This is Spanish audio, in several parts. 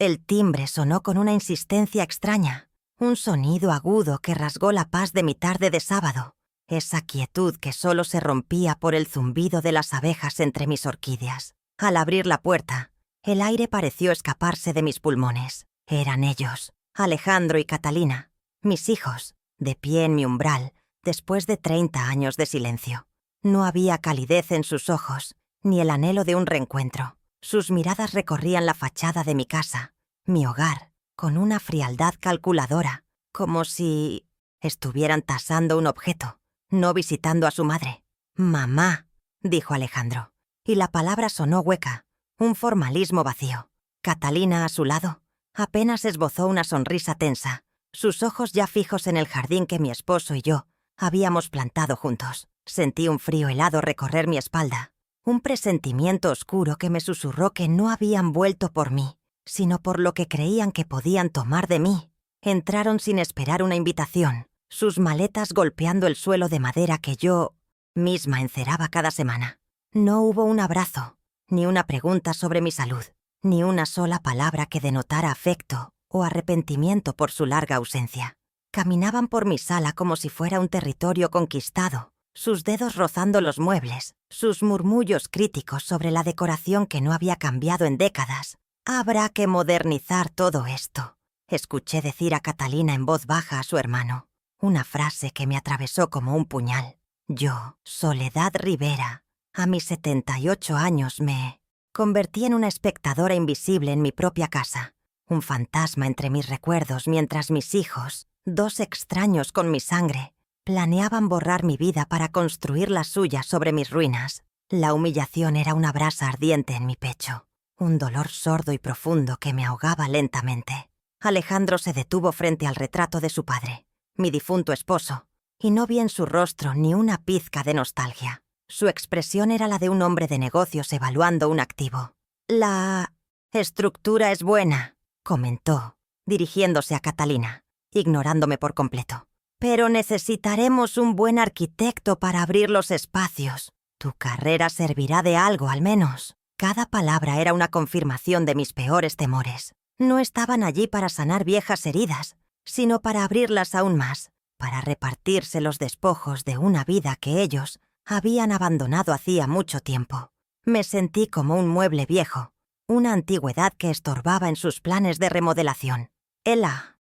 El timbre sonó con una insistencia extraña, un sonido agudo que rasgó la paz de mi tarde de sábado, esa quietud que solo se rompía por el zumbido de las abejas entre mis orquídeas. Al abrir la puerta, el aire pareció escaparse de mis pulmones. Eran ellos, Alejandro y Catalina, mis hijos, de pie en mi umbral, después de 30 años de silencio. No había calidez en sus ojos, ni el anhelo de un reencuentro. Sus miradas recorrían la fachada de mi casa, mi hogar, con una frialdad calculadora, como si estuvieran tasando un objeto, no visitando a su madre. «Mamá», dijo Alejandro, y la palabra sonó hueca, un formalismo vacío. Catalina, a su lado, apenas esbozó una sonrisa tensa, sus ojos ya fijos en el jardín que mi esposo y yo habíamos plantado juntos. Sentí un frío helado recorrer mi espalda, un presentimiento oscuro que me susurró que no habían vuelto por mí, sino por lo que creían que podían tomar de mí. Entraron sin esperar una invitación, sus maletas golpeando el suelo de madera que yo misma enceraba cada semana. No hubo un abrazo, ni una pregunta sobre mi salud, ni una sola palabra que denotara afecto o arrepentimiento por su larga ausencia. Caminaban por mi sala como si fuera un territorio conquistado, sus dedos rozando los muebles, sus murmullos críticos sobre la decoración que no había cambiado en décadas. «Habrá que modernizar todo esto», escuché decir a Catalina en voz baja a su hermano, una frase que me atravesó como un puñal. Yo, Soledad Rivera, a mis 78 años me convertí en una espectadora invisible en mi propia casa, un fantasma entre mis recuerdos mientras mis hijos, dos extraños con mi sangre, planeaban borrar mi vida para construir la suya sobre mis ruinas. La humillación era una brasa ardiente en mi pecho, un dolor sordo y profundo que me ahogaba lentamente. Alejandro se detuvo frente al retrato de su padre, mi difunto esposo, y no vi en su rostro ni una pizca de nostalgia. Su expresión era la de un hombre de negocios evaluando un activo. «La estructura es buena», comentó, dirigiéndose a Catalina, ignorándome por completo. «Pero necesitaremos un buen arquitecto para abrir los espacios. Tu carrera servirá de algo, al menos». Cada palabra era una confirmación de mis peores temores. No estaban allí para sanar viejas heridas, sino para abrirlas aún más, para repartirse los despojos de una vida que ellos habían abandonado hacía mucho tiempo. Me sentí como un mueble viejo, una antigüedad que estorbaba en sus planes de remodelación. El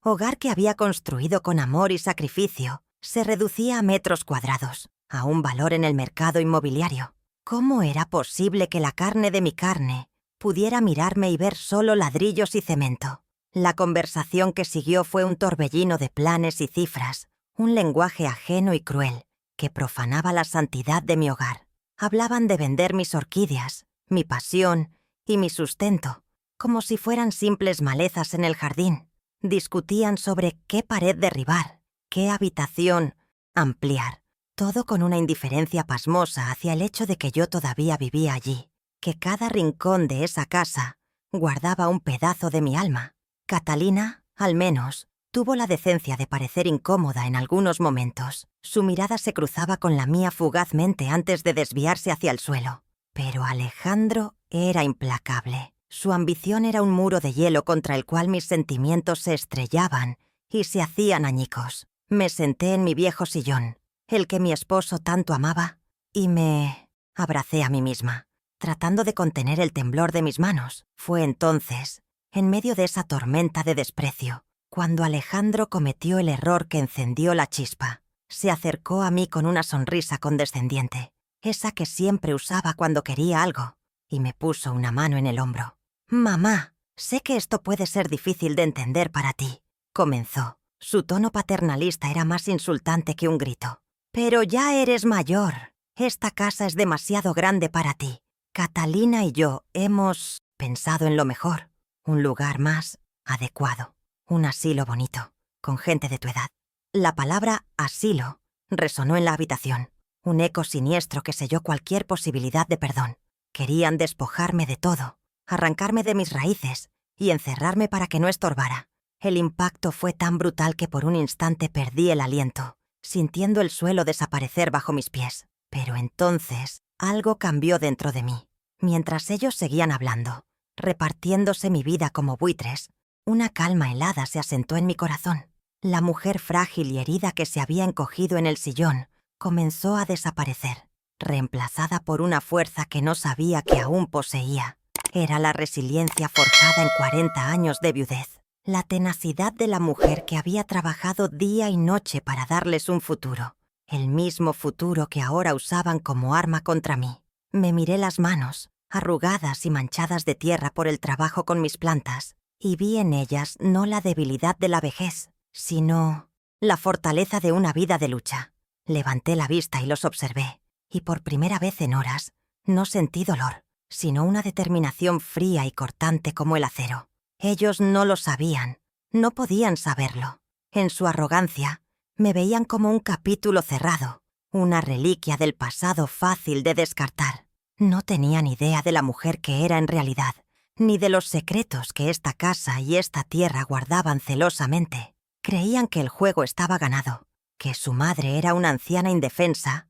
hogar que había construido con amor y sacrificio se reducía a metros cuadrados, a un valor en el mercado inmobiliario. ¿Cómo era posible que la carne de mi carne pudiera mirarme y ver solo ladrillos y cemento? La conversación que siguió fue un torbellino de planes y cifras, un lenguaje ajeno y cruel que profanaba la santidad de mi hogar. Hablaban de vender mis orquídeas, mi pasión y mi sustento, como si fueran simples malezas en el jardín. Discutían sobre qué pared derribar, qué habitación ampliar, todo con una indiferencia pasmosa hacia el hecho de que yo todavía vivía allí, que cada rincón de esa casa guardaba un pedazo de mi alma. Catalina, al menos, tuvo la decencia de parecer incómoda en algunos momentos. Su mirada se cruzaba con la mía fugazmente antes de desviarse hacia el suelo. Pero Alejandro era implacable. Su ambición era un muro de hielo contra el cual mis sentimientos se estrellaban y se hacían añicos. Me senté en mi viejo sillón, el que mi esposo tanto amaba, y me abracé a mí misma, tratando de contener el temblor de mis manos. Fue entonces, en medio de esa tormenta de desprecio, cuando Alejandro cometió el error que encendió la chispa. Se acercó a mí con una sonrisa condescendiente, esa que siempre usaba cuando quería algo, y me puso una mano en el hombro. «Mamá, sé que esto puede ser difícil de entender para ti», comenzó. Su tono paternalista era más insultante que un grito. «Pero ya eres mayor. Esta casa es demasiado grande para ti. Catalina y yo hemos pensado en lo mejor, un lugar más adecuado, un asilo bonito, con gente de tu edad». La palabra asilo resonó en la habitación, un eco siniestro que selló cualquier posibilidad de perdón. Querían despojarme de todo, arrancarme de mis raíces y encerrarme para que no estorbara. El impacto fue tan brutal que por un instante perdí el aliento, sintiendo el suelo desaparecer bajo mis pies. Pero entonces algo cambió dentro de mí. Mientras ellos seguían hablando, repartiéndose mi vida como buitres. Una calma helada se asentó en mi corazón. La mujer frágil y herida que se había encogido en el sillón comenzó a desaparecer, reemplazada por una fuerza que no sabía que aún poseía. Era la resiliencia forjada en 40 años de viudez, la tenacidad de la mujer que había trabajado día y noche para darles un futuro, el mismo futuro que ahora usaban como arma contra mí. Me miré las manos, arrugadas y manchadas de tierra por el trabajo con mis plantas, y vi en ellas no la debilidad de la vejez, sino la fortaleza de una vida de lucha. Levanté la vista y los observé, y por primera vez en horas no sentí dolor, sino una determinación fría y cortante como el acero. Ellos no lo sabían, no podían saberlo. En su arrogancia, me veían como un capítulo cerrado, una reliquia del pasado fácil de descartar. No tenían idea de la mujer que era en realidad, ni de los secretos que esta casa y esta tierra guardaban celosamente. Creían que el juego estaba ganado, que su madre era una anciana indefensa,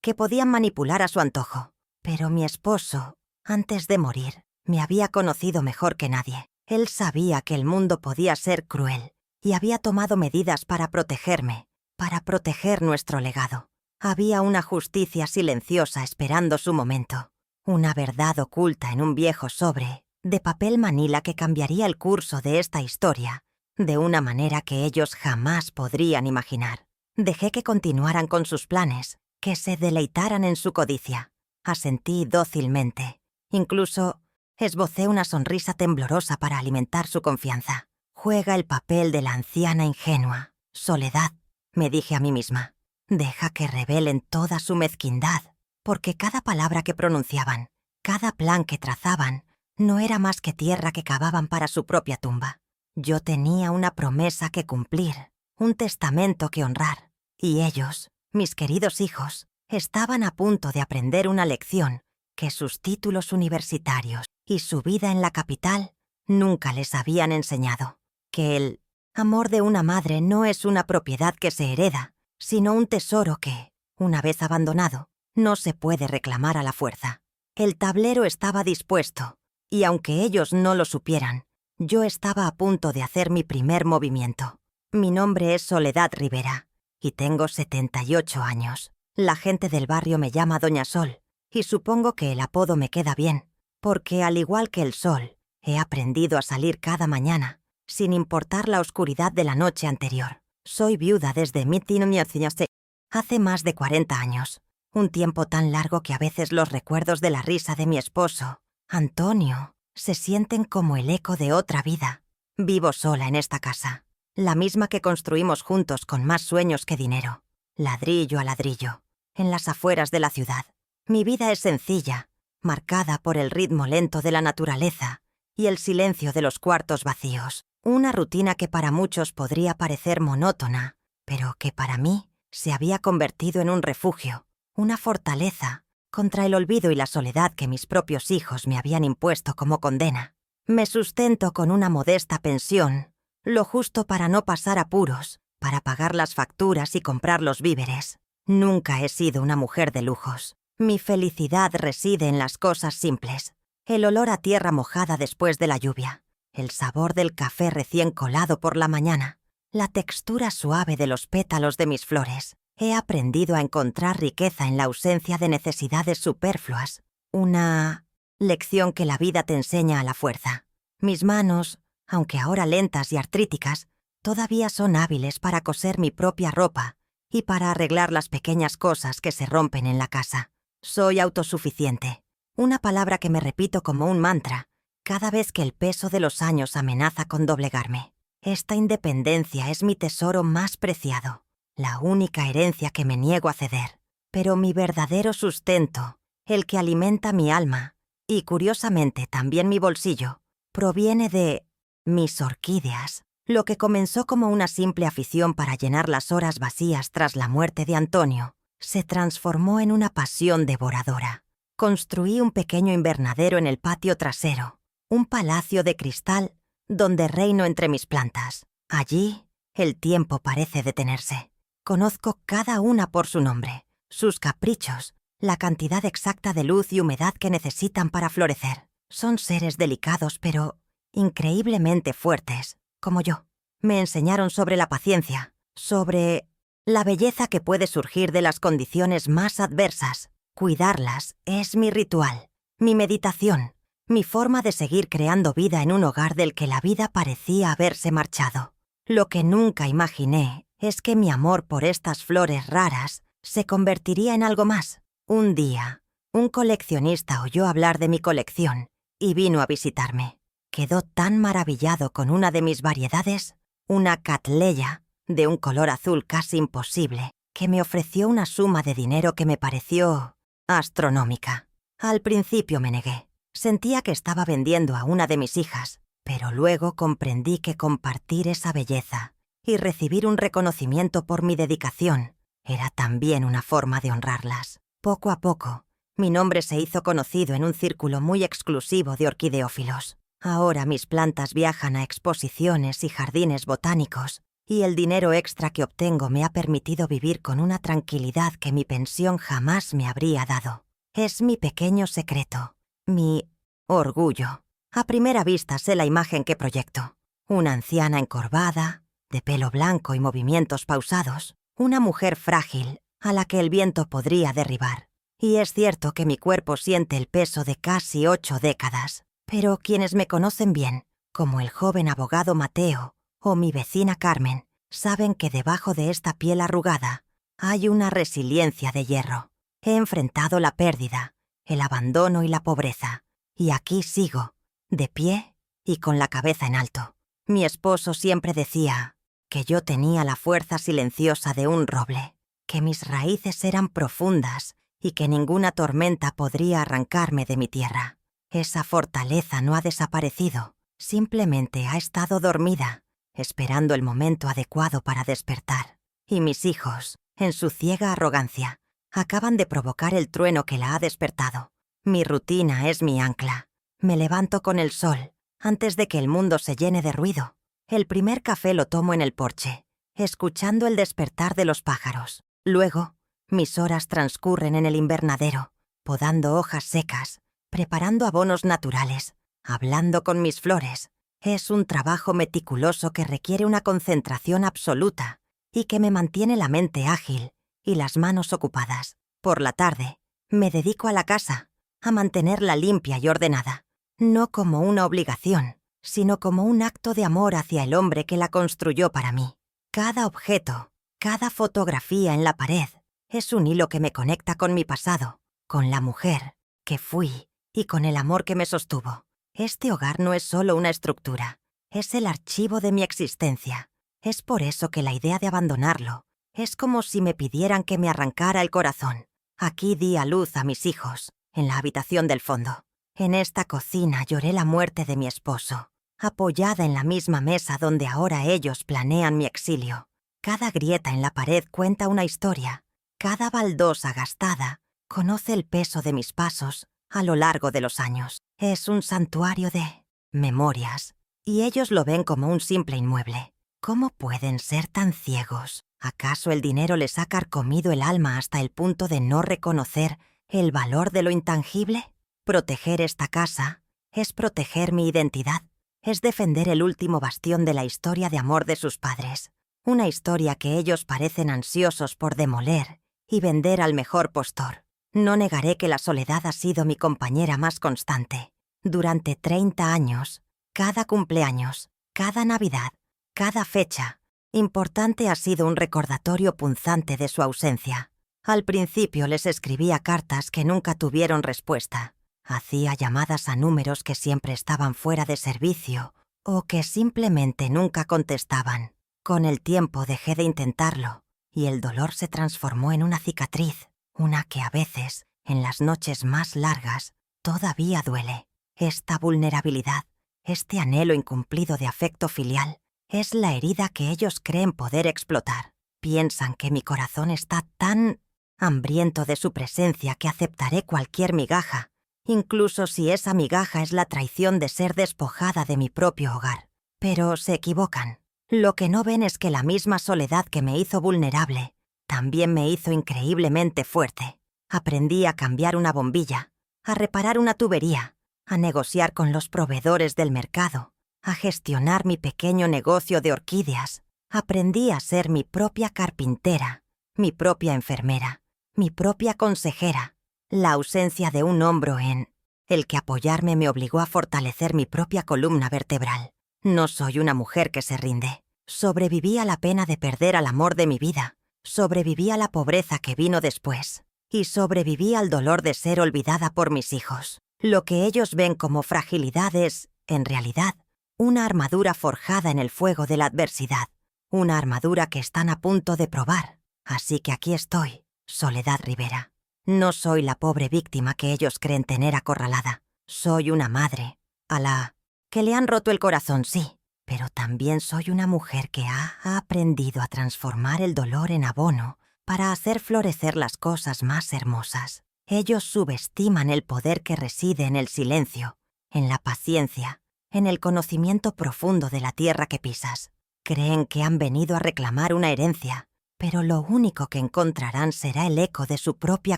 que podían manipular a su antojo. Pero mi esposo, antes de morir, me había conocido mejor que nadie. Él sabía que el mundo podía ser cruel y había tomado medidas para protegerme, para proteger nuestro legado. Había una justicia silenciosa esperando su momento, una verdad oculta en un viejo sobre de papel manila que cambiaría el curso de esta historia de una manera que ellos jamás podrían imaginar. Dejé que continuaran con sus planes, que se deleitaran en su codicia. Asentí dócilmente. Incluso esbocé una sonrisa temblorosa para alimentar su confianza. Juega el papel de la anciana ingenua. Soledad, me dije a mí misma. Deja que revelen toda su mezquindad, porque cada palabra que pronunciaban, cada plan que trazaban, no era más que tierra que cavaban para su propia tumba. Yo tenía una promesa que cumplir, un testamento que honrar, y ellos, mis queridos hijos, estaban a punto de aprender una lección que sus títulos universitarios y su vida en la capital nunca les habían enseñado, que el amor de una madre no es una propiedad que se hereda, sino un tesoro que, una vez abandonado, no se puede reclamar a la fuerza. El tablero estaba dispuesto, y aunque ellos no lo supieran, yo estaba a punto de hacer mi primer movimiento. Mi nombre es Soledad Rivera, y tengo 78 años. La gente del barrio me llama Doña Sol, y supongo que el apodo me queda bien, porque al igual que el sol, he aprendido a salir cada mañana, sin importar la oscuridad de la noche anterior. Soy viuda desde 1996, hace más de 40 años, un tiempo tan largo que a veces los recuerdos de la risa de mi esposo, Antonio, se sienten como el eco de otra vida. Vivo sola en esta casa, la misma que construimos juntos con más sueños que dinero, ladrillo a ladrillo, en las afueras de la ciudad. Mi vida es sencilla, marcada por el ritmo lento de la naturaleza y el silencio de los cuartos vacíos. Una rutina que para muchos podría parecer monótona, pero que para mí se había convertido en un refugio, una fortaleza contra el olvido y la soledad que mis propios hijos me habían impuesto como condena. Me sustento con una modesta pensión, lo justo para no pasar apuros, para pagar las facturas y comprar los víveres. Nunca he sido una mujer de lujos. Mi felicidad reside en las cosas simples. El olor a tierra mojada después de la lluvia, el sabor del café recién colado por la mañana, la textura suave de los pétalos de mis flores. He aprendido a encontrar riqueza en la ausencia de necesidades superfluas, una lección que la vida te enseña a la fuerza. Mis manos, aunque ahora lentas y artríticas, todavía son hábiles para coser mi propia ropa y para arreglar las pequeñas cosas que se rompen en la casa. Soy autosuficiente, una palabra que me repito como un mantra cada vez que el peso de los años amenaza con doblegarme. Esta independencia es mi tesoro más preciado, la única herencia que me niego a ceder. Pero mi verdadero sustento, el que alimenta mi alma, y curiosamente también mi bolsillo, proviene de mis orquídeas. Lo que comenzó como una simple afición para llenar las horas vacías tras la muerte de Antonio, se transformó en una pasión devoradora. Construí un pequeño invernadero en el patio trasero, un palacio de cristal donde reino entre mis plantas. Allí, el tiempo parece detenerse. Conozco cada una por su nombre, sus caprichos, la cantidad exacta de luz y humedad que necesitan para florecer. Son seres delicados, pero increíblemente fuertes, como yo. Me enseñaron sobre la paciencia, sobre la belleza que puede surgir de las condiciones más adversas. Cuidarlas es mi ritual, mi meditación, mi forma de seguir creando vida en un hogar del que la vida parecía haberse marchado. Lo que nunca imaginé es que mi amor por estas flores raras se convertiría en algo más. Un día, un coleccionista oyó hablar de mi colección y vino a visitarme. Quedó tan maravillado con una de mis variedades, una Cattleya, de un color azul casi imposible, que me ofreció una suma de dinero que me pareció astronómica. Al principio me negué. Sentía que estaba vendiendo a una de mis hijas, pero luego comprendí que compartir esa belleza y recibir un reconocimiento por mi dedicación era también una forma de honrarlas. Poco a poco, mi nombre se hizo conocido en un círculo muy exclusivo de orquideófilos. Ahora mis plantas viajan a exposiciones y jardines botánicos, y el dinero extra que obtengo me ha permitido vivir con una tranquilidad que mi pensión jamás me habría dado. Es mi pequeño secreto, mi orgullo. A primera vista sé la imagen que proyecto. Una anciana encorvada, de pelo blanco y movimientos pausados. Una mujer frágil, a la que el viento podría derribar. Y es cierto que mi cuerpo siente el peso de casi 8 décadas. Pero quienes me conocen bien, como el joven abogado Mateo o mi vecina Carmen, saben que debajo de esta piel arrugada hay una resiliencia de hierro. He enfrentado la pérdida, el abandono y la pobreza. Y aquí sigo, de pie y con la cabeza en alto. Mi esposo siempre decía que yo tenía la fuerza silenciosa de un roble, que mis raíces eran profundas y que ninguna tormenta podría arrancarme de mi tierra. Esa fortaleza no ha desaparecido, simplemente ha estado dormida, esperando el momento adecuado para despertar. Y mis hijos, en su ciega arrogancia, acaban de provocar el trueno que la ha despertado. Mi rutina es mi ancla. Me levanto con el sol, antes de que el mundo se llene de ruido. El primer café lo tomo en el porche, escuchando el despertar de los pájaros. Luego, mis horas transcurren en el invernadero, podando hojas secas, preparando abonos naturales, hablando con mis flores. Es un trabajo meticuloso que requiere una concentración absoluta y que me mantiene la mente ágil y las manos ocupadas. Por la tarde, me dedico a la casa, a mantenerla limpia y ordenada, no como una obligación, sino como un acto de amor hacia el hombre que la construyó para mí. Cada objeto, cada fotografía en la pared, es un hilo que me conecta con mi pasado, con la mujer que fui y con el amor que me sostuvo. Este hogar no es solo una estructura, es el archivo de mi existencia. Es por eso que la idea de abandonarlo es como si me pidieran que me arrancara el corazón. Aquí di a luz a mis hijos, en la habitación del fondo. En esta cocina lloré la muerte de mi esposo, apoyada en la misma mesa donde ahora ellos planean mi exilio. Cada grieta en la pared cuenta una historia. Cada baldosa gastada conoce el peso de mis pasos a lo largo de los años. Es un santuario de memorias, y ellos lo ven como un simple inmueble. ¿Cómo pueden ser tan ciegos? ¿Acaso el dinero les ha carcomido el alma hasta el punto de no reconocer el valor de lo intangible? Proteger esta casa es proteger mi identidad, es defender el último bastión de la historia de amor de sus padres, una historia que ellos parecen ansiosos por demoler y vender al mejor postor. No negaré que la soledad ha sido mi compañera más constante. Durante 30 años, cada cumpleaños, cada Navidad, cada fecha importante ha sido un recordatorio punzante de su ausencia. Al principio les escribía cartas que nunca tuvieron respuesta. Hacía llamadas a números que siempre estaban fuera de servicio o que simplemente nunca contestaban. Con el tiempo dejé de intentarlo y el dolor se transformó en una cicatriz, una que a veces, en las noches más largas, todavía duele. Esta vulnerabilidad, este anhelo incumplido de afecto filial, es la herida que ellos creen poder explotar. Piensan que mi corazón está tan hambriento de su presencia que aceptaré cualquier migaja, incluso si esa migaja es la traición de ser despojada de mi propio hogar. Pero se equivocan. Lo que no ven es que la misma soledad que me hizo vulnerable también me hizo increíblemente fuerte. Aprendí a cambiar una bombilla, a reparar una tubería, a negociar con los proveedores del mercado, a gestionar mi pequeño negocio de orquídeas. Aprendí a ser mi propia carpintera, mi propia enfermera, mi propia consejera. La ausencia de un hombro en el que apoyarme me obligó a fortalecer mi propia columna vertebral. No soy una mujer que se rinde. Sobreviví a la pena de perder al amor de mi vida. Sobreviví a la pobreza que vino después. Y sobreviví al dolor de ser olvidada por mis hijos. Lo que ellos ven como fragilidad es, en realidad, una armadura forjada en el fuego de la adversidad. Una armadura que están a punto de probar. Así que aquí estoy, Soledad Rivera. No soy la pobre víctima que ellos creen tener acorralada. Soy una madre, a la que le han roto el corazón, sí. Pero también soy una mujer que ha aprendido a transformar el dolor en abono para hacer florecer las cosas más hermosas. Ellos subestiman el poder que reside en el silencio, en la paciencia, en el conocimiento profundo de la tierra que pisas. Creen que han venido a reclamar una herencia, pero lo único que encontrarán será el eco de su propia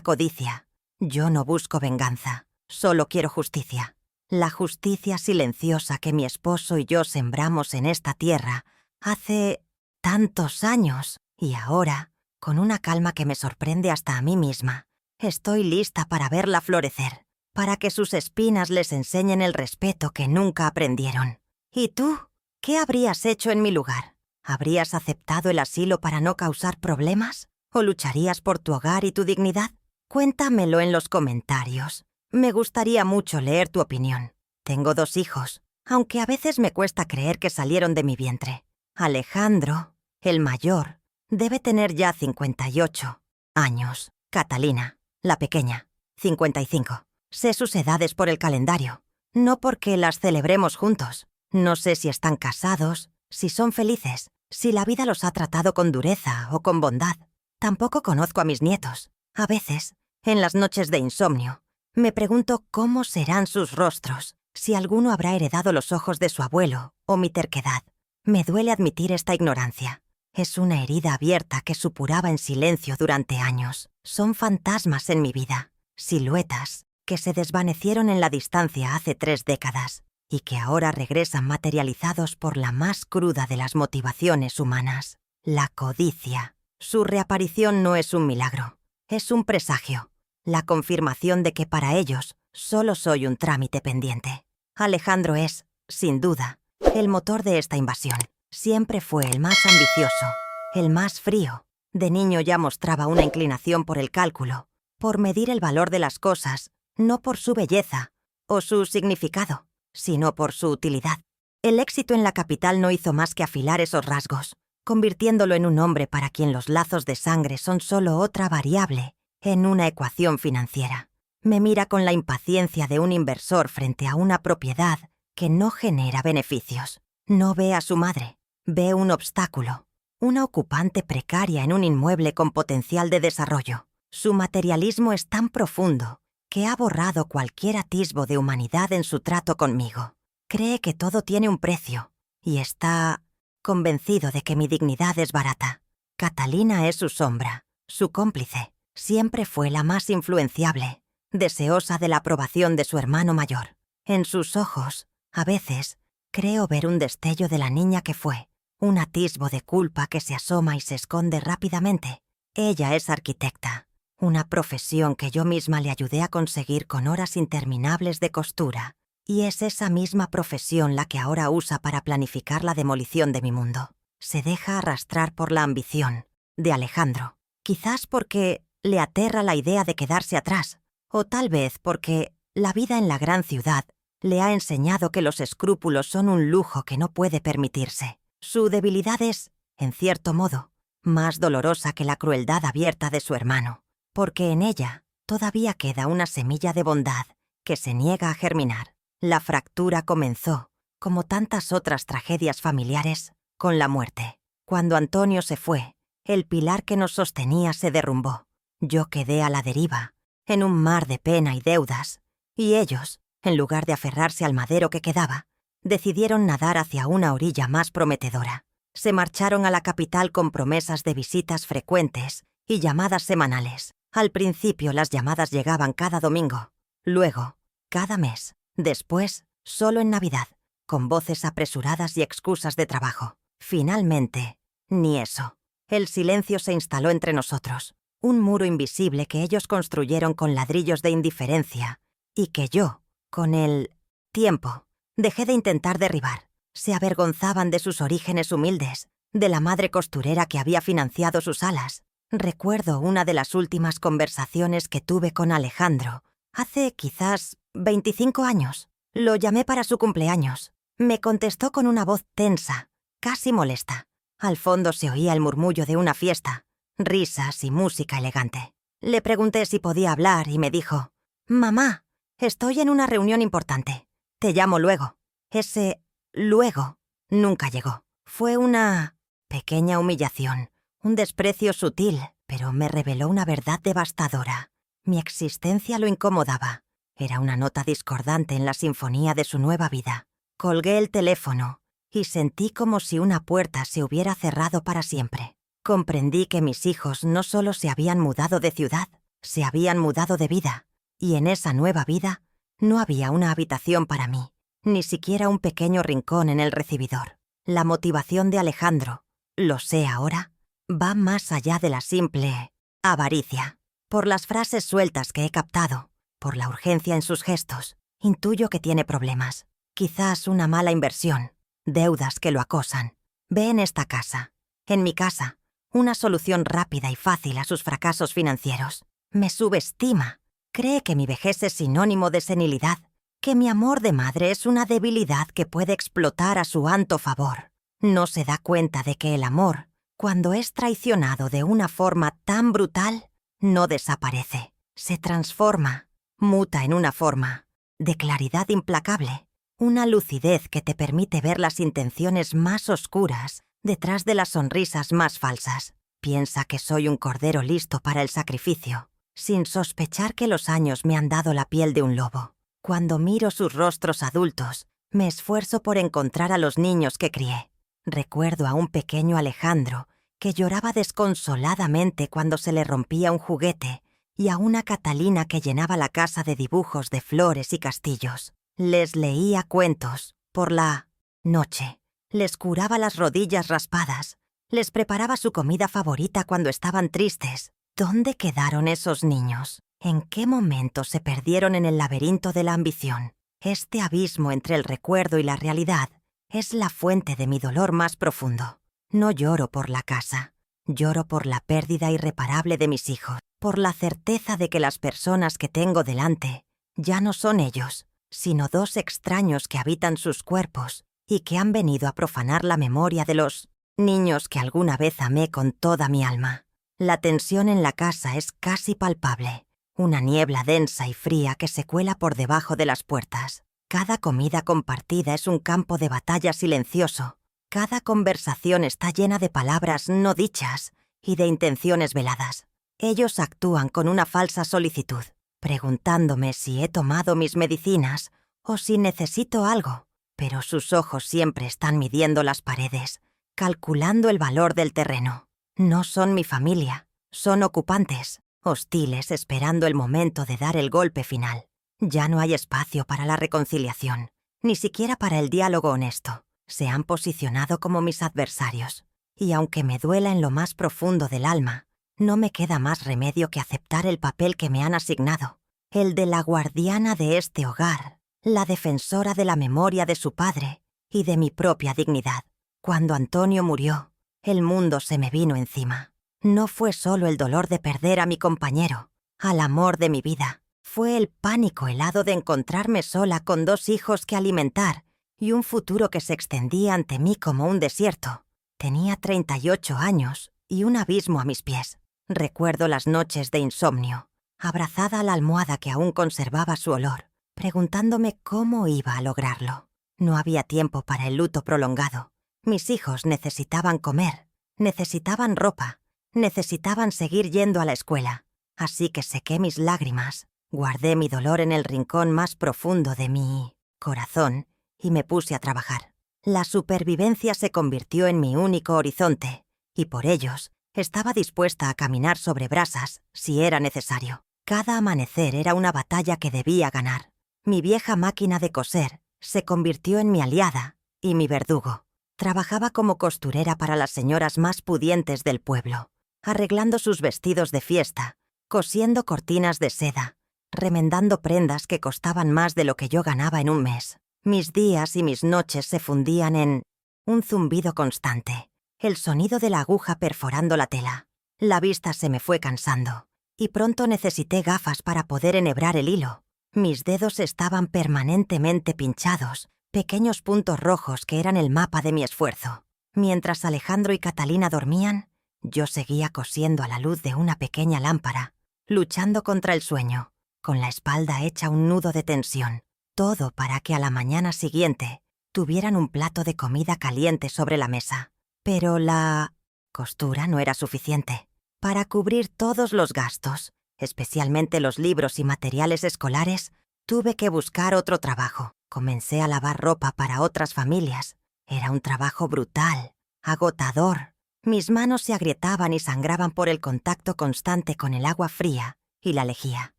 codicia. Yo no busco venganza, solo quiero justicia. La justicia silenciosa que mi esposo y yo sembramos en esta tierra hace tantos años, y ahora, con una calma que me sorprende hasta a mí misma, estoy lista para verla florecer, para que sus espinas les enseñen el respeto que nunca aprendieron. ¿Y tú? ¿Qué habrías hecho en mi lugar? ¿Habrías aceptado el asilo para no causar problemas? ¿O lucharías por tu hogar y tu dignidad? Cuéntamelo en los comentarios. Me gustaría mucho leer tu opinión. Tengo 2 hijos, aunque a veces me cuesta creer que salieron de mi vientre. Alejandro, el mayor, debe tener ya 58 años. Catalina, la pequeña, 55. Sé sus edades por el calendario, no porque las celebremos juntos. No sé si están casados, si son felices, si la vida los ha tratado con dureza o con bondad. Tampoco conozco a mis nietos. A veces, en las noches de insomnio, me pregunto cómo serán sus rostros, si alguno habrá heredado los ojos de su abuelo o mi terquedad. Me duele admitir esta ignorancia. Es una herida abierta que supuraba en silencio durante años. Son fantasmas en mi vida, siluetas que se desvanecieron en la distancia hace 3 décadas y que ahora regresan materializados por la más cruda de las motivaciones humanas, la codicia. Su reaparición no es un milagro, es un presagio. La confirmación de que para ellos solo soy un trámite pendiente. Alejandro es, sin duda, el motor de esta invasión. Siempre fue el más ambicioso, el más frío. De niño ya mostraba una inclinación por el cálculo, por medir el valor de las cosas, no por su belleza o su significado, sino por su utilidad. El éxito en la capital no hizo más que afilar esos rasgos, convirtiéndolo en un hombre para quien los lazos de sangre son solo otra variable en una ecuación financiera. Me mira con la impaciencia de un inversor frente a una propiedad que no genera beneficios. No ve a su madre, ve un obstáculo, una ocupante precaria en un inmueble con potencial de desarrollo. Su materialismo es tan profundo que ha borrado cualquier atisbo de humanidad en su trato conmigo. Cree que todo tiene un precio y está convencido de que mi dignidad es barata. Catalina es su sombra, su cómplice. Siempre fue la más influenciable, deseosa de la aprobación de su hermano mayor. En sus ojos, a veces, creo ver un destello de la niña que fue, un atisbo de culpa que se asoma y se esconde rápidamente. Ella es arquitecta, una profesión que yo misma le ayudé a conseguir con horas interminables de costura, y es esa misma profesión la que ahora usa para planificar la demolición de mi mundo. Se deja arrastrar por la ambición de Alejandro, quizás porque le aterra la idea de quedarse atrás, o tal vez porque la vida en la gran ciudad le ha enseñado que los escrúpulos son un lujo que no puede permitirse. Su debilidad es, en cierto modo, más dolorosa que la crueldad abierta de su hermano, porque en ella todavía queda una semilla de bondad que se niega a germinar. La fractura comenzó, como tantas otras tragedias familiares, con la muerte. Cuando Antonio se fue, el pilar que nos sostenía se derrumbó. Yo quedé a la deriva, en un mar de pena y deudas, y ellos, en lugar de aferrarse al madero que quedaba, decidieron nadar hacia una orilla más prometedora. Se marcharon a la capital con promesas de visitas frecuentes y llamadas semanales. Al principio las llamadas llegaban cada domingo, luego, cada mes. Después, solo en Navidad, con voces apresuradas y excusas de trabajo. Finalmente, ni eso. El silencio se instaló entre nosotros, un muro invisible que ellos construyeron con ladrillos de indiferencia y que yo, con el tiempo, dejé de intentar derribar. Se avergonzaban de sus orígenes humildes, de la madre costurera que había financiado sus alas. Recuerdo una de las últimas conversaciones que tuve con Alejandro, hace quizás 25 años. Lo llamé para su cumpleaños. Me contestó con una voz tensa, casi molesta. Al fondo se oía el murmullo de una fiesta, risas y música elegante. Le pregunté si podía hablar y me dijo: «Mamá, estoy en una reunión importante. Te llamo luego». Ese luego nunca llegó. Fue una pequeña humillación, un desprecio sutil, pero me reveló una verdad devastadora. Mi existencia lo incomodaba. Era una nota discordante en la sinfonía de su nueva vida. Colgué el teléfono y sentí como si una puerta se hubiera cerrado para siempre. Comprendí que mis hijos no solo se habían mudado de ciudad, se habían mudado de vida, y en esa nueva vida no había una habitación para mí, ni siquiera un pequeño rincón en el recibidor. La motivación de Alejandro, lo sé ahora, va más allá de la simple avaricia. Por las frases sueltas que he captado, por la urgencia en sus gestos, intuyo que tiene problemas. Quizás una mala inversión, deudas que lo acosan. Ve en esta casa, en mi casa, una solución rápida y fácil a sus fracasos financieros. Me subestima. Cree que mi vejez es sinónimo de senilidad, que mi amor de madre es una debilidad que puede explotar a su anto favor. No se da cuenta de que el amor, cuando es traicionado de una forma tan brutal, no desaparece, se transforma, muta en una forma de claridad implacable, una lucidez que te permite ver las intenciones más oscuras detrás de las sonrisas más falsas. Piensa que soy un cordero listo para el sacrificio, sin sospechar que los años me han dado la piel de un lobo. Cuando miro sus rostros adultos, me esfuerzo por encontrar a los niños que crié. Recuerdo a un pequeño Alejandro que lloraba desconsoladamente cuando se le rompía un juguete, y a una Catalina que llenaba la casa de dibujos de flores y castillos. Les leía cuentos por la noche, les curaba las rodillas raspadas, les preparaba su comida favorita cuando estaban tristes. ¿Dónde quedaron esos niños? ¿En qué momento se perdieron en el laberinto de la ambición? Este abismo entre el recuerdo y la realidad es la fuente de mi dolor más profundo. No lloro por la casa, lloro por la pérdida irreparable de mis hijos, por la certeza de que las personas que tengo delante ya no son ellos, sino dos extraños que habitan sus cuerpos y que han venido a profanar la memoria de los niños que alguna vez amé con toda mi alma. La tensión en la casa es casi palpable, una niebla densa y fría que se cuela por debajo de las puertas. Cada comida compartida es un campo de batalla silencioso. Cada conversación está llena de palabras no dichas y de intenciones veladas. Ellos actúan con una falsa solicitud, preguntándome si he tomado mis medicinas o si necesito algo, pero sus ojos siempre están midiendo las paredes, calculando el valor del terreno. No son mi familia, son ocupantes, hostiles esperando el momento de dar el golpe final. Ya no hay espacio para la reconciliación, ni siquiera para el diálogo honesto. Se han posicionado como mis adversarios, y aunque me duela en lo más profundo del alma, no me queda más remedio que aceptar el papel que me han asignado, el de la guardiana de este hogar, la defensora de la memoria de su padre y de mi propia dignidad. Cuando Antonio murió, el mundo se me vino encima. No fue solo el dolor de perder a mi compañero, al amor de mi vida. Fue el pánico helado de encontrarme sola con dos hijos que alimentar y un futuro que se extendía ante mí como un desierto. Tenía 38 años y un abismo a mis pies. Recuerdo las noches de insomnio, abrazada a la almohada que aún conservaba su olor, preguntándome cómo iba a lograrlo. No había tiempo para el luto prolongado. Mis hijos necesitaban comer, necesitaban ropa, necesitaban seguir yendo a la escuela. Así que sequé mis lágrimas, guardé mi dolor en el rincón más profundo de mi corazón y me puse a trabajar. La supervivencia se convirtió en mi único horizonte, y por ellos estaba dispuesta a caminar sobre brasas si era necesario. Cada amanecer era una batalla que debía ganar. Mi vieja máquina de coser se convirtió en mi aliada y mi verdugo. Trabajaba como costurera para las señoras más pudientes del pueblo, arreglando sus vestidos de fiesta, cosiendo cortinas de seda, remendando prendas que costaban más de lo que yo ganaba en un mes. Mis días y mis noches se fundían en un zumbido constante, el sonido de la aguja perforando la tela. La vista se me fue cansando, y pronto necesité gafas para poder enhebrar el hilo. Mis dedos estaban permanentemente pinchados, pequeños puntos rojos que eran el mapa de mi esfuerzo. Mientras Alejandro y Catalina dormían, yo seguía cosiendo a la luz de una pequeña lámpara, luchando contra el sueño, con la espalda hecha un nudo de tensión. Todo para que a la mañana siguiente tuvieran un plato de comida caliente sobre la mesa. Pero la costura no era suficiente. Para cubrir todos los gastos, especialmente los libros y materiales escolares, tuve que buscar otro trabajo. Comencé a lavar ropa para otras familias. Era un trabajo brutal, agotador. Mis manos se agrietaban y sangraban por el contacto constante con el agua fría y la lejía.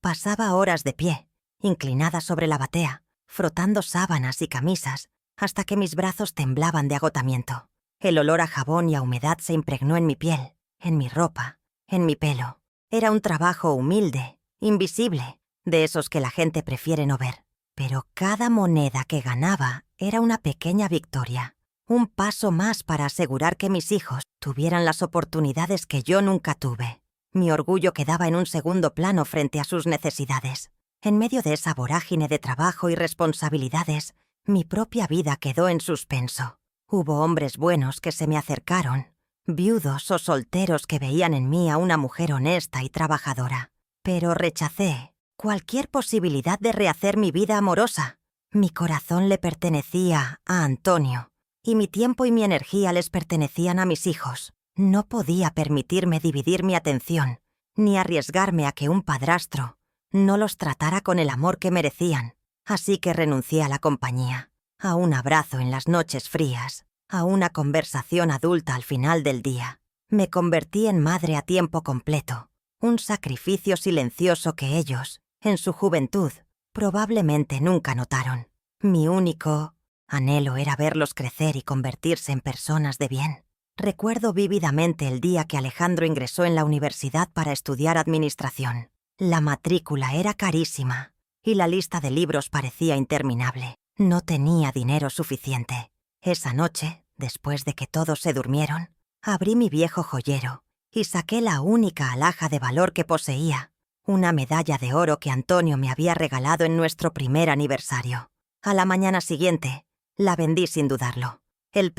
Pasaba horas de pie, inclinada sobre la batea, frotando sábanas y camisas, hasta que mis brazos temblaban de agotamiento. El olor a jabón y a humedad se impregnó en mi piel, en mi ropa, en mi pelo. Era un trabajo humilde, invisible, de esos que la gente prefiere no ver. Pero cada moneda que ganaba era una pequeña victoria, un paso más para asegurar que mis hijos tuvieran las oportunidades que yo nunca tuve. Mi orgullo quedaba en un segundo plano frente a sus necesidades. En medio de esa vorágine de trabajo y responsabilidades, mi propia vida quedó en suspenso. Hubo hombres buenos que se me acercaron, viudos o solteros que veían en mí a una mujer honesta y trabajadora. Pero rechacé cualquier posibilidad de rehacer mi vida amorosa. Mi corazón le pertenecía a Antonio, y mi tiempo y mi energía les pertenecían a mis hijos. No podía permitirme dividir mi atención, ni arriesgarme a que un padrastro no los tratara con el amor que merecían. Así que renuncié a la compañía, a un abrazo en las noches frías, a una conversación adulta al final del día. Me convertí en madre a tiempo completo, un sacrificio silencioso que ellos, en su juventud, probablemente nunca notaron. Mi único anhelo era verlos crecer y convertirse en personas de bien. Recuerdo vívidamente el día que Alejandro ingresó en la universidad para estudiar administración. La matrícula era carísima y la lista de libros parecía interminable. No tenía dinero suficiente. Esa noche, después de que todos se durmieron, abrí mi viejo joyero y saqué la única alhaja de valor que poseía, una medalla de oro que Antonio me había regalado en nuestro primer aniversario. A la mañana siguiente, la vendí sin dudarlo. El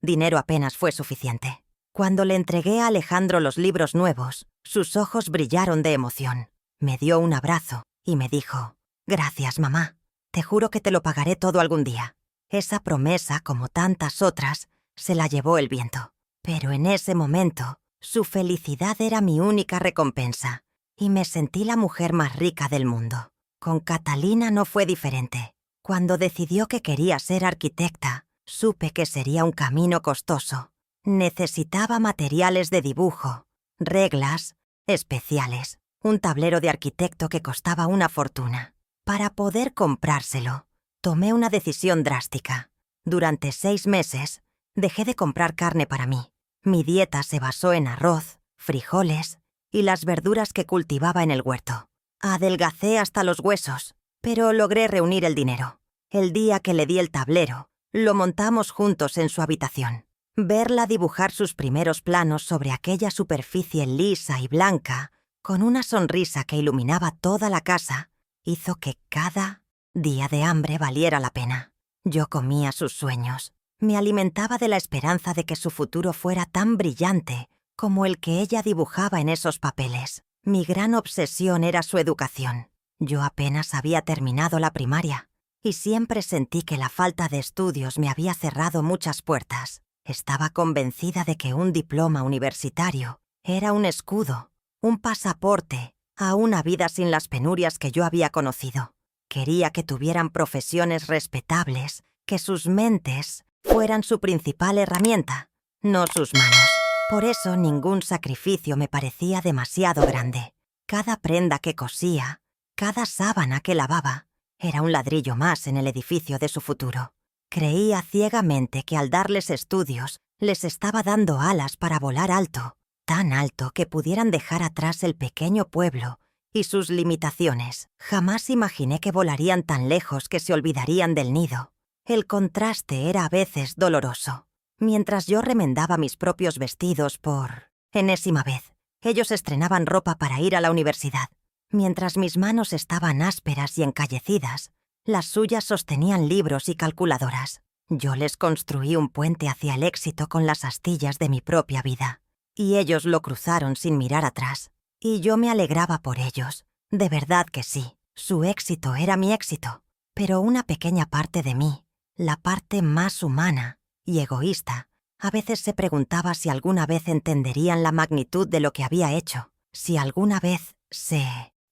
dinero apenas fue suficiente. Cuando le entregué a Alejandro los libros nuevos, sus ojos brillaron de emoción. Me dio un abrazo y me dijo: «Gracias, mamá. Te juro que te lo pagaré todo algún día». Esa promesa, como tantas otras, se la llevó el viento. Pero en ese momento, su felicidad era mi única recompensa, y me sentí la mujer más rica del mundo. Con Catalina no fue diferente. Cuando decidió que quería ser arquitecta, supe que sería un camino costoso. Necesitaba materiales de dibujo, reglas especiales, un tablero de arquitecto que costaba una fortuna. Para poder comprárselo, tomé una decisión drástica. Durante 6 meses, dejé de comprar carne para mí. Mi dieta se basó en arroz, frijoles y las verduras que cultivaba en el huerto. Adelgacé hasta los huesos, pero logré reunir el dinero. El día que le di el tablero, lo montamos juntos en su habitación. Verla dibujar sus primeros planos sobre aquella superficie lisa y blanca, con una sonrisa que iluminaba toda la casa, hizo que cada día de hambre valiera la pena. Yo comía sus sueños. Me alimentaba de la esperanza de que su futuro fuera tan brillante como el que ella dibujaba en esos papeles. Mi gran obsesión era su educación. Yo apenas había terminado la primaria y siempre sentí que la falta de estudios me había cerrado muchas puertas. Estaba convencida de que un diploma universitario era un escudo, un pasaporte a una vida sin las penurias que yo había conocido. Quería que tuvieran profesiones respetables, que sus mentes fueran su principal herramienta, no sus manos. Por eso ningún sacrificio me parecía demasiado grande. Cada prenda que cosía, cada sábana que lavaba, Era un ladrillo más en el edificio de su futuro. Creía ciegamente que al darles estudios, les estaba dando alas para volar alto, tan alto que pudieran dejar atrás el pequeño pueblo y sus limitaciones. Jamás imaginé que volarían tan lejos que se olvidarían del nido. El contraste era a veces doloroso. Mientras yo remendaba mis propios vestidos por enésima vez, ellos estrenaban ropa para ir a la universidad. Mientras mis manos estaban ásperas y encallecidas, las suyas sostenían libros y calculadoras. Yo les construí un puente hacia el éxito con las astillas de mi propia vida, y ellos lo cruzaron sin mirar atrás. Y yo me alegraba por ellos. De verdad que sí, su éxito era mi éxito. Pero una pequeña parte de mí, la parte más humana y egoísta, a veces se preguntaba si alguna vez entenderían la magnitud de lo que había hecho, si alguna vez se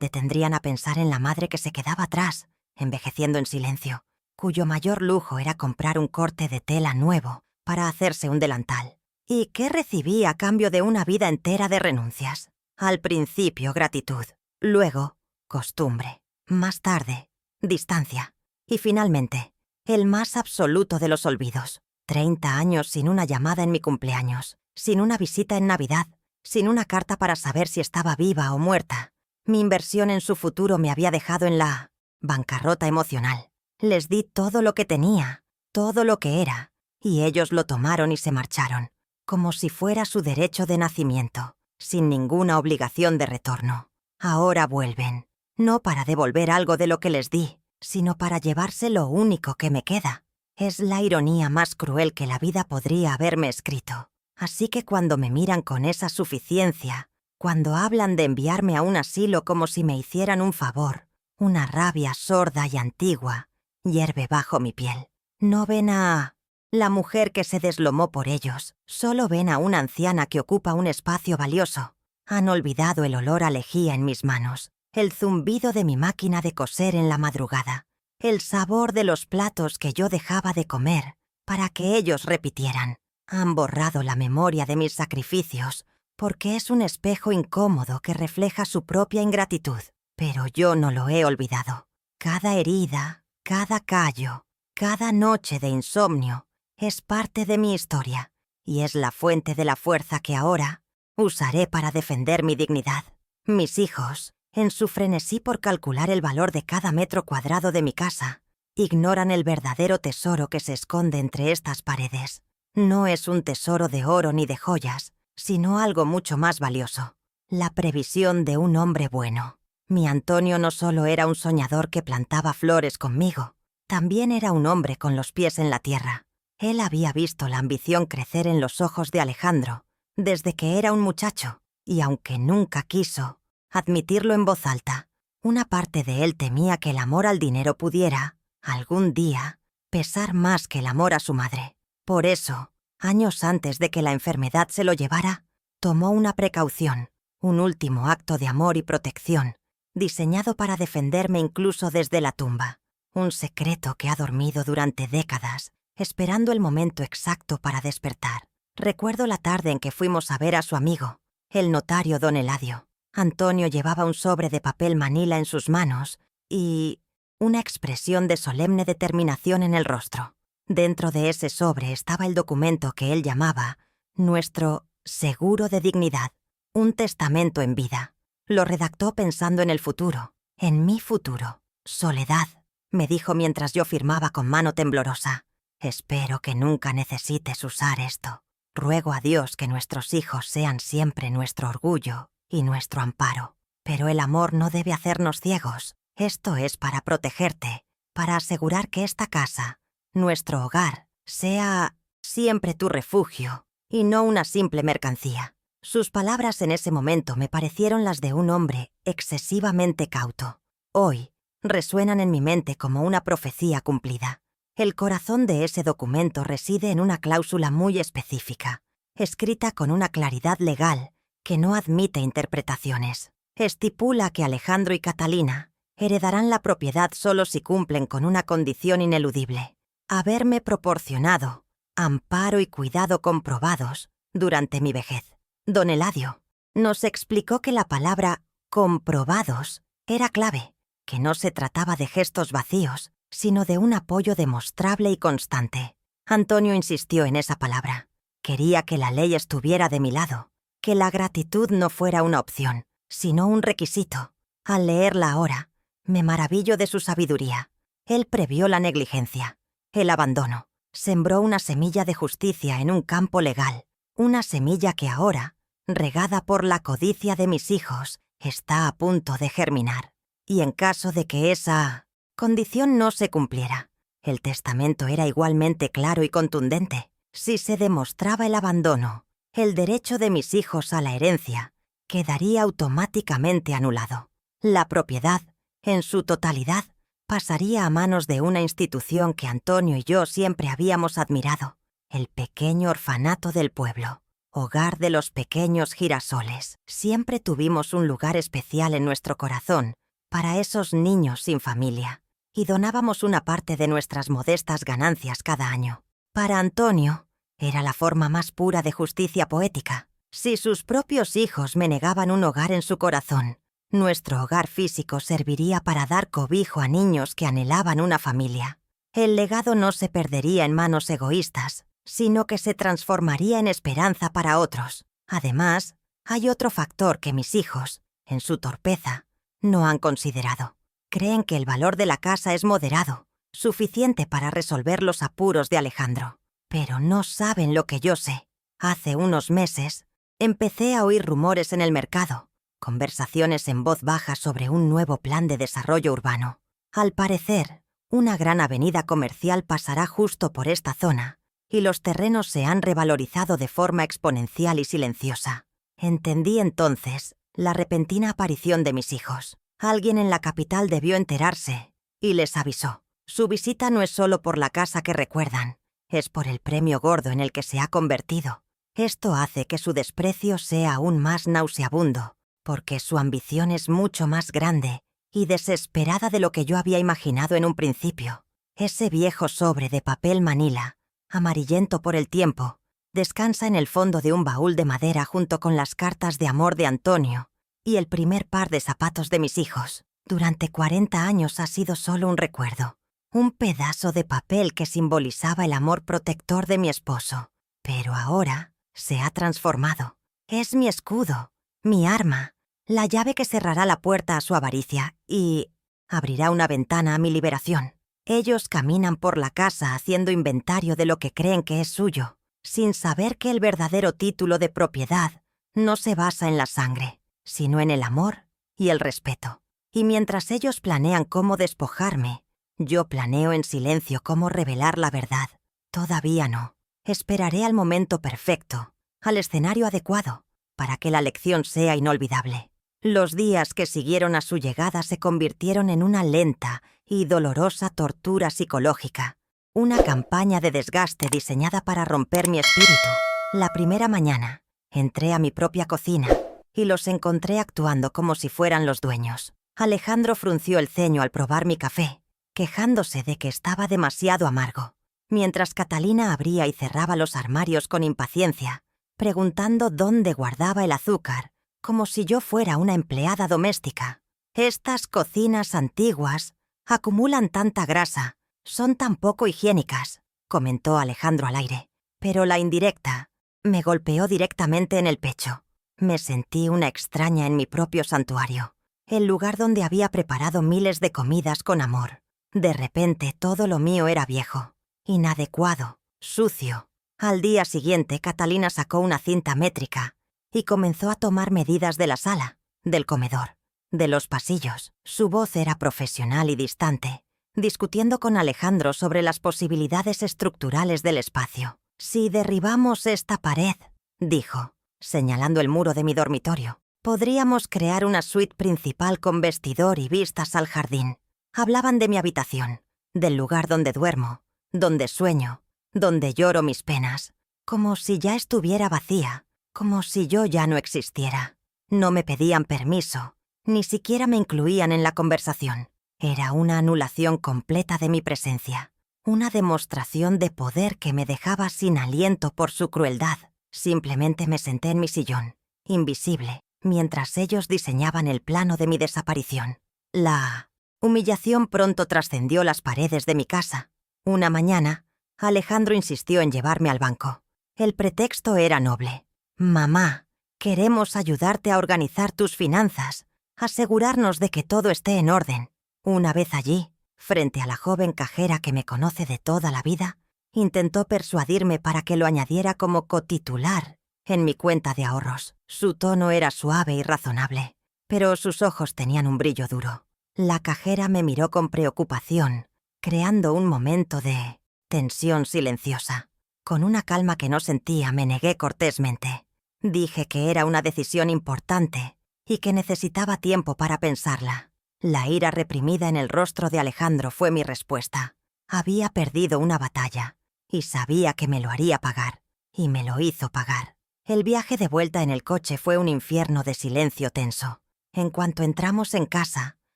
detendrían a pensar en la madre que se quedaba atrás, envejeciendo en silencio, cuyo mayor lujo era comprar un corte de tela nuevo para hacerse un delantal. ¿Y qué recibí a cambio de una vida entera de renuncias? Al principio, gratitud. Luego, costumbre. Más tarde, distancia. Y finalmente, el más absoluto de los olvidos. 30 años sin una llamada en mi cumpleaños, sin una visita en Navidad, sin una carta para saber si estaba viva o muerta. Mi inversión en su futuro me había dejado en la bancarrota emocional. Les di todo lo que tenía, todo lo que era, y ellos lo tomaron y se marcharon, como si fuera su derecho de nacimiento, sin ninguna obligación de retorno. Ahora vuelven, no para devolver algo de lo que les di, sino para llevarse lo único que me queda. Es la ironía más cruel que la vida podría haberme escrito. Así que cuando me miran con esa suficiencia, cuando hablan de enviarme a un asilo como si me hicieran un favor, una rabia sorda y antigua hierve bajo mi piel. No ven a la mujer que se deslomó por ellos, solo ven a una anciana que ocupa un espacio valioso. Han olvidado el olor a lejía en mis manos, el zumbido de mi máquina de coser en la madrugada, el sabor de los platos que yo dejaba de comer para que ellos repitieran. Han borrado la memoria de mis sacrificios porque es un espejo incómodo que refleja su propia ingratitud. Pero yo no lo he olvidado. Cada herida, cada callo, cada noche de insomnio es parte de mi historia y es la fuente de la fuerza que ahora usaré para defender mi dignidad. Mis hijos, en su frenesí por calcular el valor de cada metro cuadrado de mi casa, ignoran el verdadero tesoro que se esconde entre estas paredes. No es un tesoro de oro ni de joyas, sino algo mucho más valioso: la previsión de un hombre bueno. Mi Antonio no solo era un soñador que plantaba flores conmigo, también era un hombre con los pies en la tierra. Él había visto la ambición crecer en los ojos de Alejandro desde que era un muchacho, y aunque nunca quiso admitirlo en voz alta, una parte de él temía que el amor al dinero pudiera, algún día, pesar más que el amor a su madre. Por eso, años antes de que la enfermedad se lo llevara, tomó una precaución, un último acto de amor y protección, diseñado para defenderme incluso desde la tumba. Un secreto que ha dormido durante décadas, esperando el momento exacto para despertar. Recuerdo la tarde en que fuimos a ver a su amigo, el notario don Eladio. Antonio llevaba un sobre de papel manila en sus manos y una expresión de solemne determinación en el rostro. Dentro de ese sobre estaba el documento que él llamaba nuestro seguro de dignidad, un testamento en vida. Lo redactó pensando en el futuro, en mi futuro. Soledad, me dijo mientras yo firmaba con mano temblorosa. Espero que nunca necesites usar esto. Ruego a Dios que nuestros hijos sean siempre nuestro orgullo y nuestro amparo. Pero el amor no debe hacernos ciegos. Esto es para protegerte, para asegurar que esta casa, nuestro hogar, sea siempre tu refugio y no una simple mercancía. Sus palabras en ese momento me parecieron las de un hombre excesivamente cauto. Hoy resuenan en mi mente como una profecía cumplida. El corazón de ese documento reside en una cláusula muy específica, escrita con una claridad legal que no admite interpretaciones. Estipula que Alejandro y Catalina heredarán la propiedad solo si cumplen con una condición ineludible: haberme proporcionado amparo y cuidado comprobados durante mi vejez. Don Eladio nos explicó que la palabra comprobados era clave. que no se trataba de gestos vacíos, sino de un apoyo demostrable y constante. Antonio insistió en esa palabra. Quería que la ley estuviera de mi lado, que la gratitud no fuera una opción, sino un requisito. Al leerla ahora, me maravillo de su sabiduría. Él previó la negligencia, el abandono. Sembró una semilla de justicia en un campo legal, una semilla que ahora, regada por la codicia de mis hijos, está a punto de germinar. Y en caso de que esa condición no se cumpliera, el testamento era igualmente claro y contundente. Si se demostraba el abandono, el derecho de mis hijos a la herencia quedaría automáticamente anulado. La propiedad, en su totalidad, pasaría a manos de una institución que Antonio y yo siempre habíamos admirado, el pequeño orfanato del pueblo, hogar de los pequeños girasoles. Siempre tuvimos un lugar especial en nuestro corazón para esos niños sin familia, y donábamos una parte de nuestras modestas ganancias cada año. Para Antonio, era la forma más pura de justicia poética. Si sus propios hijos me negaban un hogar en su corazón, nuestro hogar físico serviría para dar cobijo a niños que anhelaban una familia. El legado no se perdería en manos egoístas, sino que se transformaría en esperanza para otros. Además, hay otro factor que mis hijos, en su torpeza, no han considerado. Creen que el valor de la casa es moderado, suficiente para resolver los apuros de Alejandro. Pero no saben lo que yo sé. Hace unos meses, empecé a oír rumores en el mercado, conversaciones en voz baja sobre un nuevo plan de desarrollo urbano. Al parecer, una gran avenida comercial pasará justo por esta zona, y los terrenos se han revalorizado de forma exponencial y silenciosa. Entendí entonces la repentina aparición de mis hijos. Alguien en la capital debió enterarse y les avisó. Su visita no es solo por la casa que recuerdan, es por el premio gordo en el que se ha convertido. Esto hace que su desprecio sea aún más nauseabundo, porque su ambición es mucho más grande y desesperada de lo que yo había imaginado en un principio. Ese viejo sobre de papel manila, amarillento por el tiempo, descansa en el fondo de un baúl de madera junto con las cartas de amor de Antonio y el primer par de zapatos de mis hijos. Durante 40 años ha sido solo un recuerdo, un pedazo de papel que simbolizaba el amor protector de mi esposo. Pero ahora se ha transformado. Es mi escudo, mi arma, la llave que cerrará la puerta a su avaricia y abrirá una ventana a mi liberación. Ellos caminan por la casa haciendo inventario de lo que creen que es suyo, sin saber que el verdadero título de propiedad no se basa en la sangre, sino en el amor y el respeto. Y mientras ellos planean cómo despojarme, yo planeo en silencio cómo revelar la verdad. Todavía no. Esperaré al momento perfecto, al escenario adecuado, para que la lección sea inolvidable. Los días que siguieron a su llegada se convirtieron en una lenta y dolorosa tortura psicológica, una campaña de desgaste diseñada para romper mi espíritu. La primera mañana, entré a mi propia cocina y los encontré actuando como si fueran los dueños. Alejandro frunció el ceño al probar mi café, quejándose de que estaba demasiado amargo, mientras Catalina abría y cerraba los armarios con impaciencia, preguntando dónde guardaba el azúcar, como si yo fuera una empleada doméstica. Estas cocinas antiguas acumulan tanta grasa, son tan poco higiénicas, comentó Alejandro al aire, pero la indirecta me golpeó directamente en el pecho. Me sentí una extraña en mi propio santuario, el lugar donde había preparado miles de comidas con amor. De repente todo lo mío era viejo, inadecuado, sucio. Al día siguiente, Catalina sacó una cinta métrica y comenzó a tomar medidas de la sala, del comedor, de los pasillos. Su voz era profesional y distante, discutiendo con Alejandro sobre las posibilidades estructurales del espacio. Si derribamos esta pared, dijo, señalando el muro de mi dormitorio, podríamos crear una suite principal con vestidor y vistas al jardín. Hablaban de mi habitación, del lugar donde duermo, donde sueño, donde lloro mis penas, como si ya estuviera vacía, como si yo ya no existiera. No me pedían permiso, ni siquiera me incluían en la conversación. Era una anulación completa de mi presencia, una demostración de poder que me dejaba sin aliento por su crueldad. Simplemente me senté en mi sillón, invisible, mientras ellos diseñaban el plano de mi desaparición. La humillación pronto trascendió las paredes de mi casa. Una mañana, Alejandro insistió en llevarme al banco. El pretexto era noble. «Mamá, queremos ayudarte a organizar tus finanzas, asegurarnos de que todo esté en orden». Una vez allí, frente a la joven cajera que me conoce de toda la vida, intentó persuadirme para que lo añadiera como cotitular en mi cuenta de ahorros. Su tono era suave y razonable, pero sus ojos tenían un brillo duro. La cajera me miró con preocupación, creando un momento de tensión silenciosa. Con una calma que no sentía, me negué cortésmente. Dije que era una decisión importante y que necesitaba tiempo para pensarla. La ira reprimida en el rostro de Alejandro fue mi respuesta. Había perdido una batalla y sabía que me lo haría pagar, y me lo hizo pagar. El viaje de vuelta en el coche fue un infierno de silencio tenso. En cuanto entramos en casa,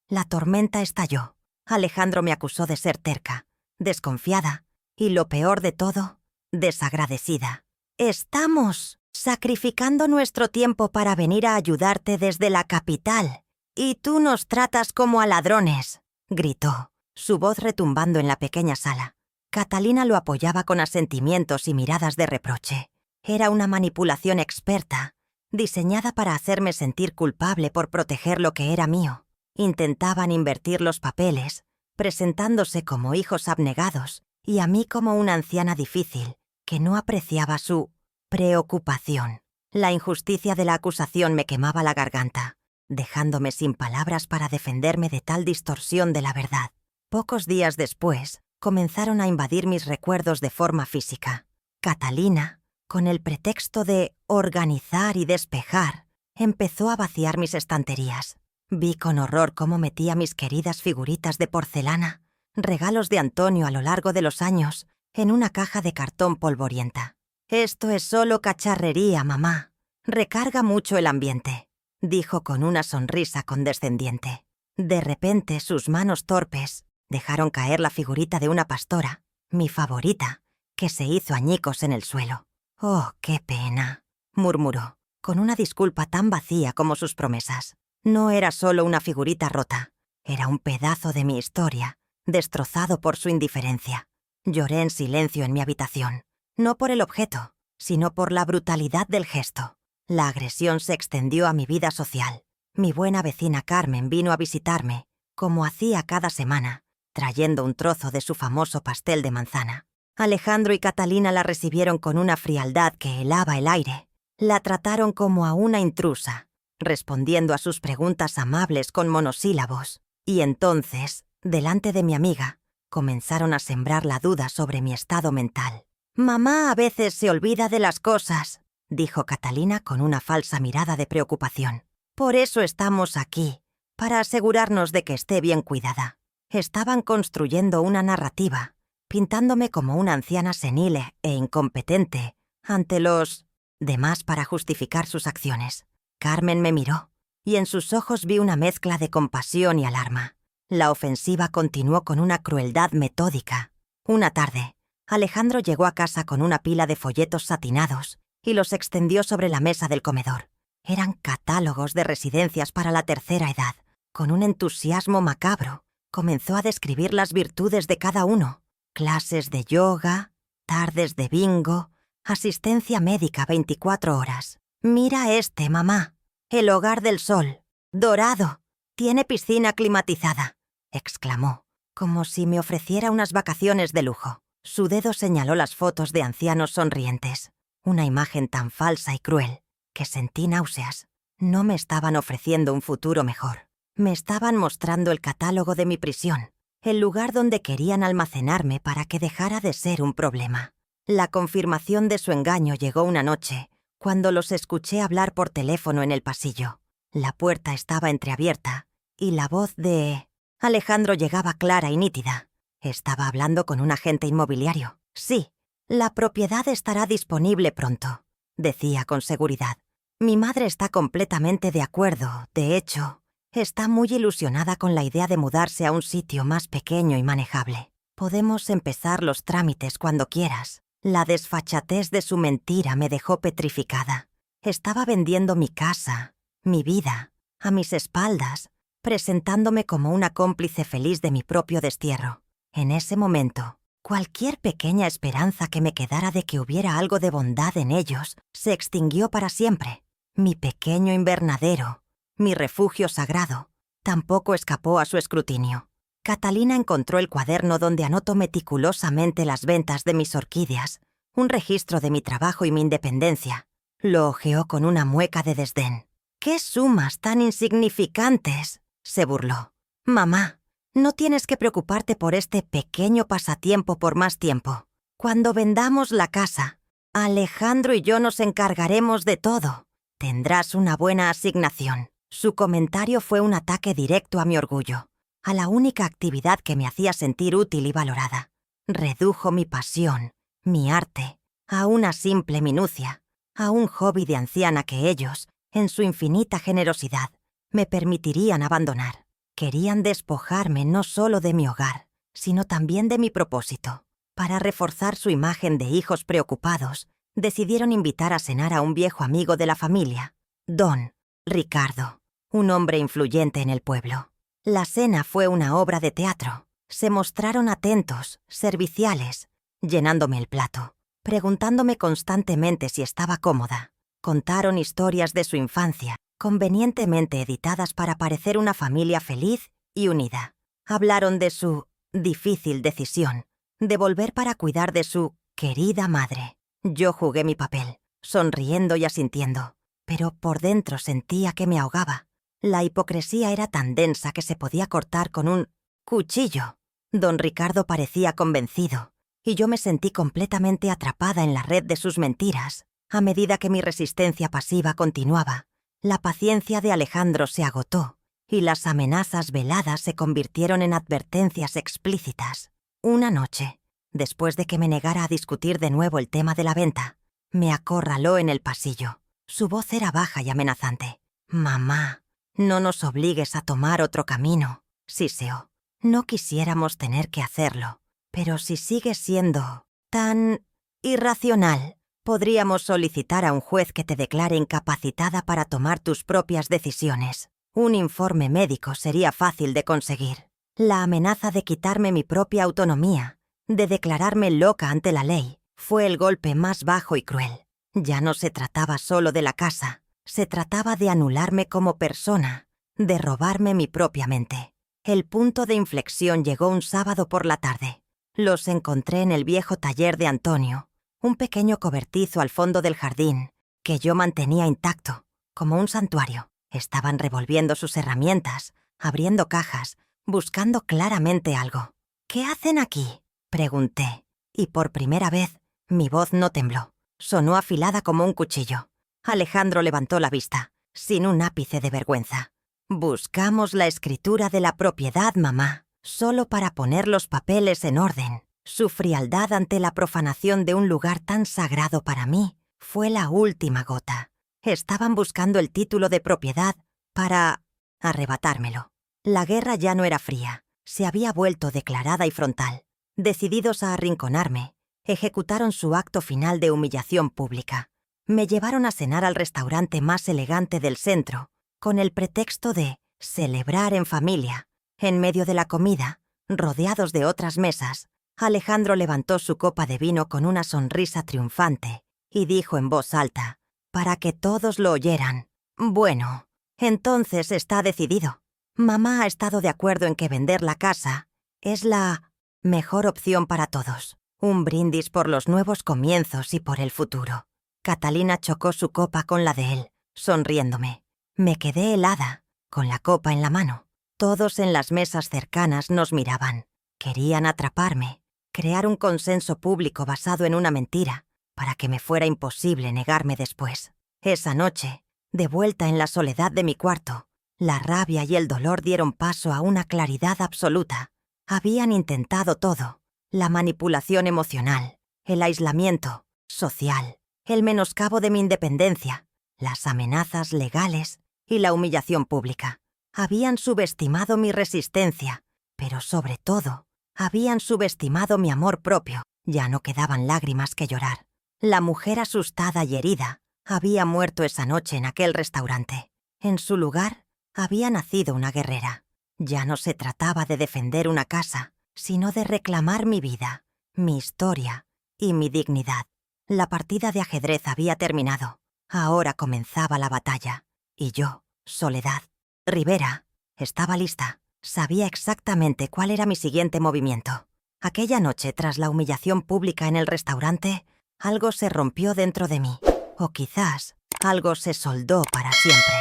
la tormenta estalló. Alejandro me acusó de ser terca, desconfiada y, lo peor de todo, desagradecida. «Estamos sacrificando nuestro tiempo para venir a ayudarte desde la capital, y tú nos tratas como a ladrones», gritó, su voz retumbando en la pequeña sala. Catalina lo apoyaba con asentimientos y miradas de reproche. Era una manipulación experta, diseñada para hacerme sentir culpable por proteger lo que era mío. Intentaban invertir los papeles, presentándose como hijos abnegados y a mí como una anciana difícil, que no apreciaba su preocupación. La injusticia de la acusación me quemaba la garganta, dejándome sin palabras para defenderme de tal distorsión de la verdad. Pocos días después, comenzaron a invadir mis recuerdos de forma física. Catalina, con el pretexto de organizar y despejar, empezó a vaciar mis estanterías. Vi con horror cómo metía mis queridas figuritas de porcelana, regalos de Antonio a lo largo de los años, en una caja de cartón polvorienta. «Esto es solo cacharrería, mamá. Recarga mucho el ambiente», dijo con una sonrisa condescendiente. De repente, sus manos torpes dejaron caer la figurita de una pastora, mi favorita, que se hizo añicos en el suelo. «Oh, qué pena», murmuró, con una disculpa tan vacía como sus promesas. No era solo una figurita rota, era un pedazo de mi historia, destrozado por su indiferencia. Lloré en silencio en mi habitación, no por el objeto, sino por la brutalidad del gesto. La agresión se extendió a mi vida social. Mi buena vecina Carmen vino a visitarme, como hacía cada semana, trayendo un trozo de su famoso pastel de manzana. Alejandro y Catalina la recibieron con una frialdad que helaba el aire. La trataron como a una intrusa, respondiendo a sus preguntas amables con monosílabos. Y entonces, delante de mi amiga, comenzaron a sembrar la duda sobre mi estado mental. «Mamá a veces se olvida de las cosas», dijo Catalina con una falsa mirada de preocupación. «Por eso estamos aquí, para asegurarnos de que esté bien cuidada». Estaban construyendo una narrativa, pintándome como una anciana senil e incompetente ante los demás para justificar sus acciones. Carmen me miró, y en sus ojos vi una mezcla de compasión y alarma. La ofensiva continuó con una crueldad metódica. Una tarde, Alejandro llegó a casa con una pila de folletos satinados y los extendió sobre la mesa del comedor. Eran catálogos de residencias para la tercera edad. Con un entusiasmo macabro, comenzó a describir las virtudes de cada uno. Clases de yoga, tardes de bingo, asistencia médica 24 horas. «Mira este, mamá. El Hogar del Sol. Dorado. Tiene piscina climatizada», exclamó, como si me ofreciera unas vacaciones de lujo. Su dedo señaló las fotos de ancianos sonrientes. Una imagen tan falsa y cruel que sentí náuseas. No me estaban ofreciendo un futuro mejor. Me estaban mostrando el catálogo de mi prisión, el lugar donde querían almacenarme para que dejara de ser un problema. La confirmación de su engaño llegó una noche, cuando los escuché hablar por teléfono en el pasillo. La puerta estaba entreabierta y la voz de Alejandro llegaba clara y nítida. Estaba hablando con un agente inmobiliario. «Sí, la propiedad estará disponible pronto», decía con seguridad. «Mi madre está completamente de acuerdo. De hecho, está muy ilusionada con la idea de mudarse a un sitio más pequeño y manejable. Podemos empezar los trámites cuando quieras». La desfachatez de su mentira me dejó petrificada. Estaba vendiendo mi casa, mi vida, a mis espaldas, presentándome como una cómplice feliz de mi propio destierro. En ese momento, cualquier pequeña esperanza que me quedara de que hubiera algo de bondad en ellos se extinguió para siempre. Mi pequeño invernadero, mi refugio sagrado, tampoco escapó a su escrutinio. Catalina encontró el cuaderno donde anoto meticulosamente las ventas de mis orquídeas, un registro de mi trabajo y mi independencia. Lo hojeó con una mueca de desdén. «¡Qué sumas tan insignificantes!», se burló. «Mamá, no tienes que preocuparte por este pequeño pasatiempo por más tiempo. Cuando vendamos la casa, Alejandro y yo nos encargaremos de todo. Tendrás una buena asignación». Su comentario fue un ataque directo a mi orgullo, a la única actividad que me hacía sentir útil y valorada. Redujo mi pasión, mi arte, a una simple minucia, a un hobby de anciana que ellos, en su infinita generosidad, me permitirían abandonar. Querían despojarme no solo de mi hogar, sino también de mi propósito. Para reforzar su imagen de hijos preocupados, decidieron invitar a cenar a un viejo amigo de la familia, Don Ricardo, un hombre influyente en el pueblo. La cena fue una obra de teatro. Se mostraron atentos, serviciales, llenándome el plato, preguntándome constantemente si estaba cómoda. Contaron historias de su infancia, convenientemente editadas para parecer una familia feliz y unida. Hablaron de su difícil decisión, de volver para cuidar de su querida madre. Yo jugué mi papel, sonriendo y asintiendo, pero por dentro sentía que me ahogaba. La hipocresía era tan densa que se podía cortar con un cuchillo. Don Ricardo parecía convencido, y yo me sentí completamente atrapada en la red de sus mentiras. A medida que mi resistencia pasiva continuaba, la paciencia de Alejandro se agotó, y las amenazas veladas se convirtieron en advertencias explícitas. Una noche, después de que me negara a discutir de nuevo el tema de la venta, me acorraló en el pasillo. Su voz era baja y amenazante. «Mamá, no nos obligues a tomar otro camino», siseó. «No quisiéramos tener que hacerlo, pero si sigues siendo tan irracional, podríamos solicitar a un juez que te declare incapacitada para tomar tus propias decisiones. Un informe médico sería fácil de conseguir». La amenaza de quitarme mi propia autonomía, de declararme loca ante la ley, fue el golpe más bajo y cruel. Ya no se trataba solo de la casa, se trataba de anularme como persona, de robarme mi propia mente. El punto de inflexión llegó un sábado por la tarde. Los encontré en el viejo taller de Antonio, un pequeño cobertizo al fondo del jardín, que yo mantenía intacto, como un santuario. Estaban revolviendo sus herramientas, abriendo cajas, buscando claramente algo. «¿Qué hacen aquí?», pregunté, y por primera vez mi voz no tembló. Sonó afilada como un cuchillo. Alejandro levantó la vista, sin un ápice de vergüenza. «Buscamos la escritura de la propiedad, mamá, solo para poner los papeles en orden». Su frialdad ante la profanación de un lugar tan sagrado para mí fue la última gota. Estaban buscando el título de propiedad para arrebatármelo. La guerra ya no era fría, se había vuelto declarada y frontal. Decididos a arrinconarme, ejecutaron su acto final de humillación pública. Me llevaron a cenar al restaurante más elegante del centro, con el pretexto de celebrar en familia. En medio de la comida, rodeados de otras mesas, Alejandro levantó su copa de vino con una sonrisa triunfante y dijo en voz alta, para que todos lo oyeran: «Bueno, entonces está decidido. Mamá ha estado de acuerdo en que vender la casa es la mejor opción para todos. Un brindis por los nuevos comienzos y por el futuro». Catalina chocó su copa con la de él, sonriéndome. Me quedé helada, con la copa en la mano. Todos en las mesas cercanas nos miraban. Querían atraparme, crear un consenso público basado en una mentira, para que me fuera imposible negarme después. Esa noche, de vuelta en la soledad de mi cuarto, la rabia y el dolor dieron paso a una claridad absoluta. Habían intentado todo: la manipulación emocional, el aislamiento social, el menoscabo de mi independencia, las amenazas legales y la humillación pública. Habían subestimado mi resistencia, pero sobre todo, habían subestimado mi amor propio. Ya no quedaban lágrimas que llorar. La mujer asustada y herida había muerto esa noche en aquel restaurante. En su lugar, Había nacido una guerrera. Ya no se trataba de defender una casa, sino de reclamar mi vida, mi historia y mi dignidad. La partida de ajedrez había terminado. Ahora comenzaba la batalla. Y yo, Soledad Rivera, estaba lista. Sabía exactamente cuál era mi siguiente movimiento. Aquella noche, tras la humillación pública en el restaurante, algo se rompió dentro de mí. O quizás algo se soldó para siempre.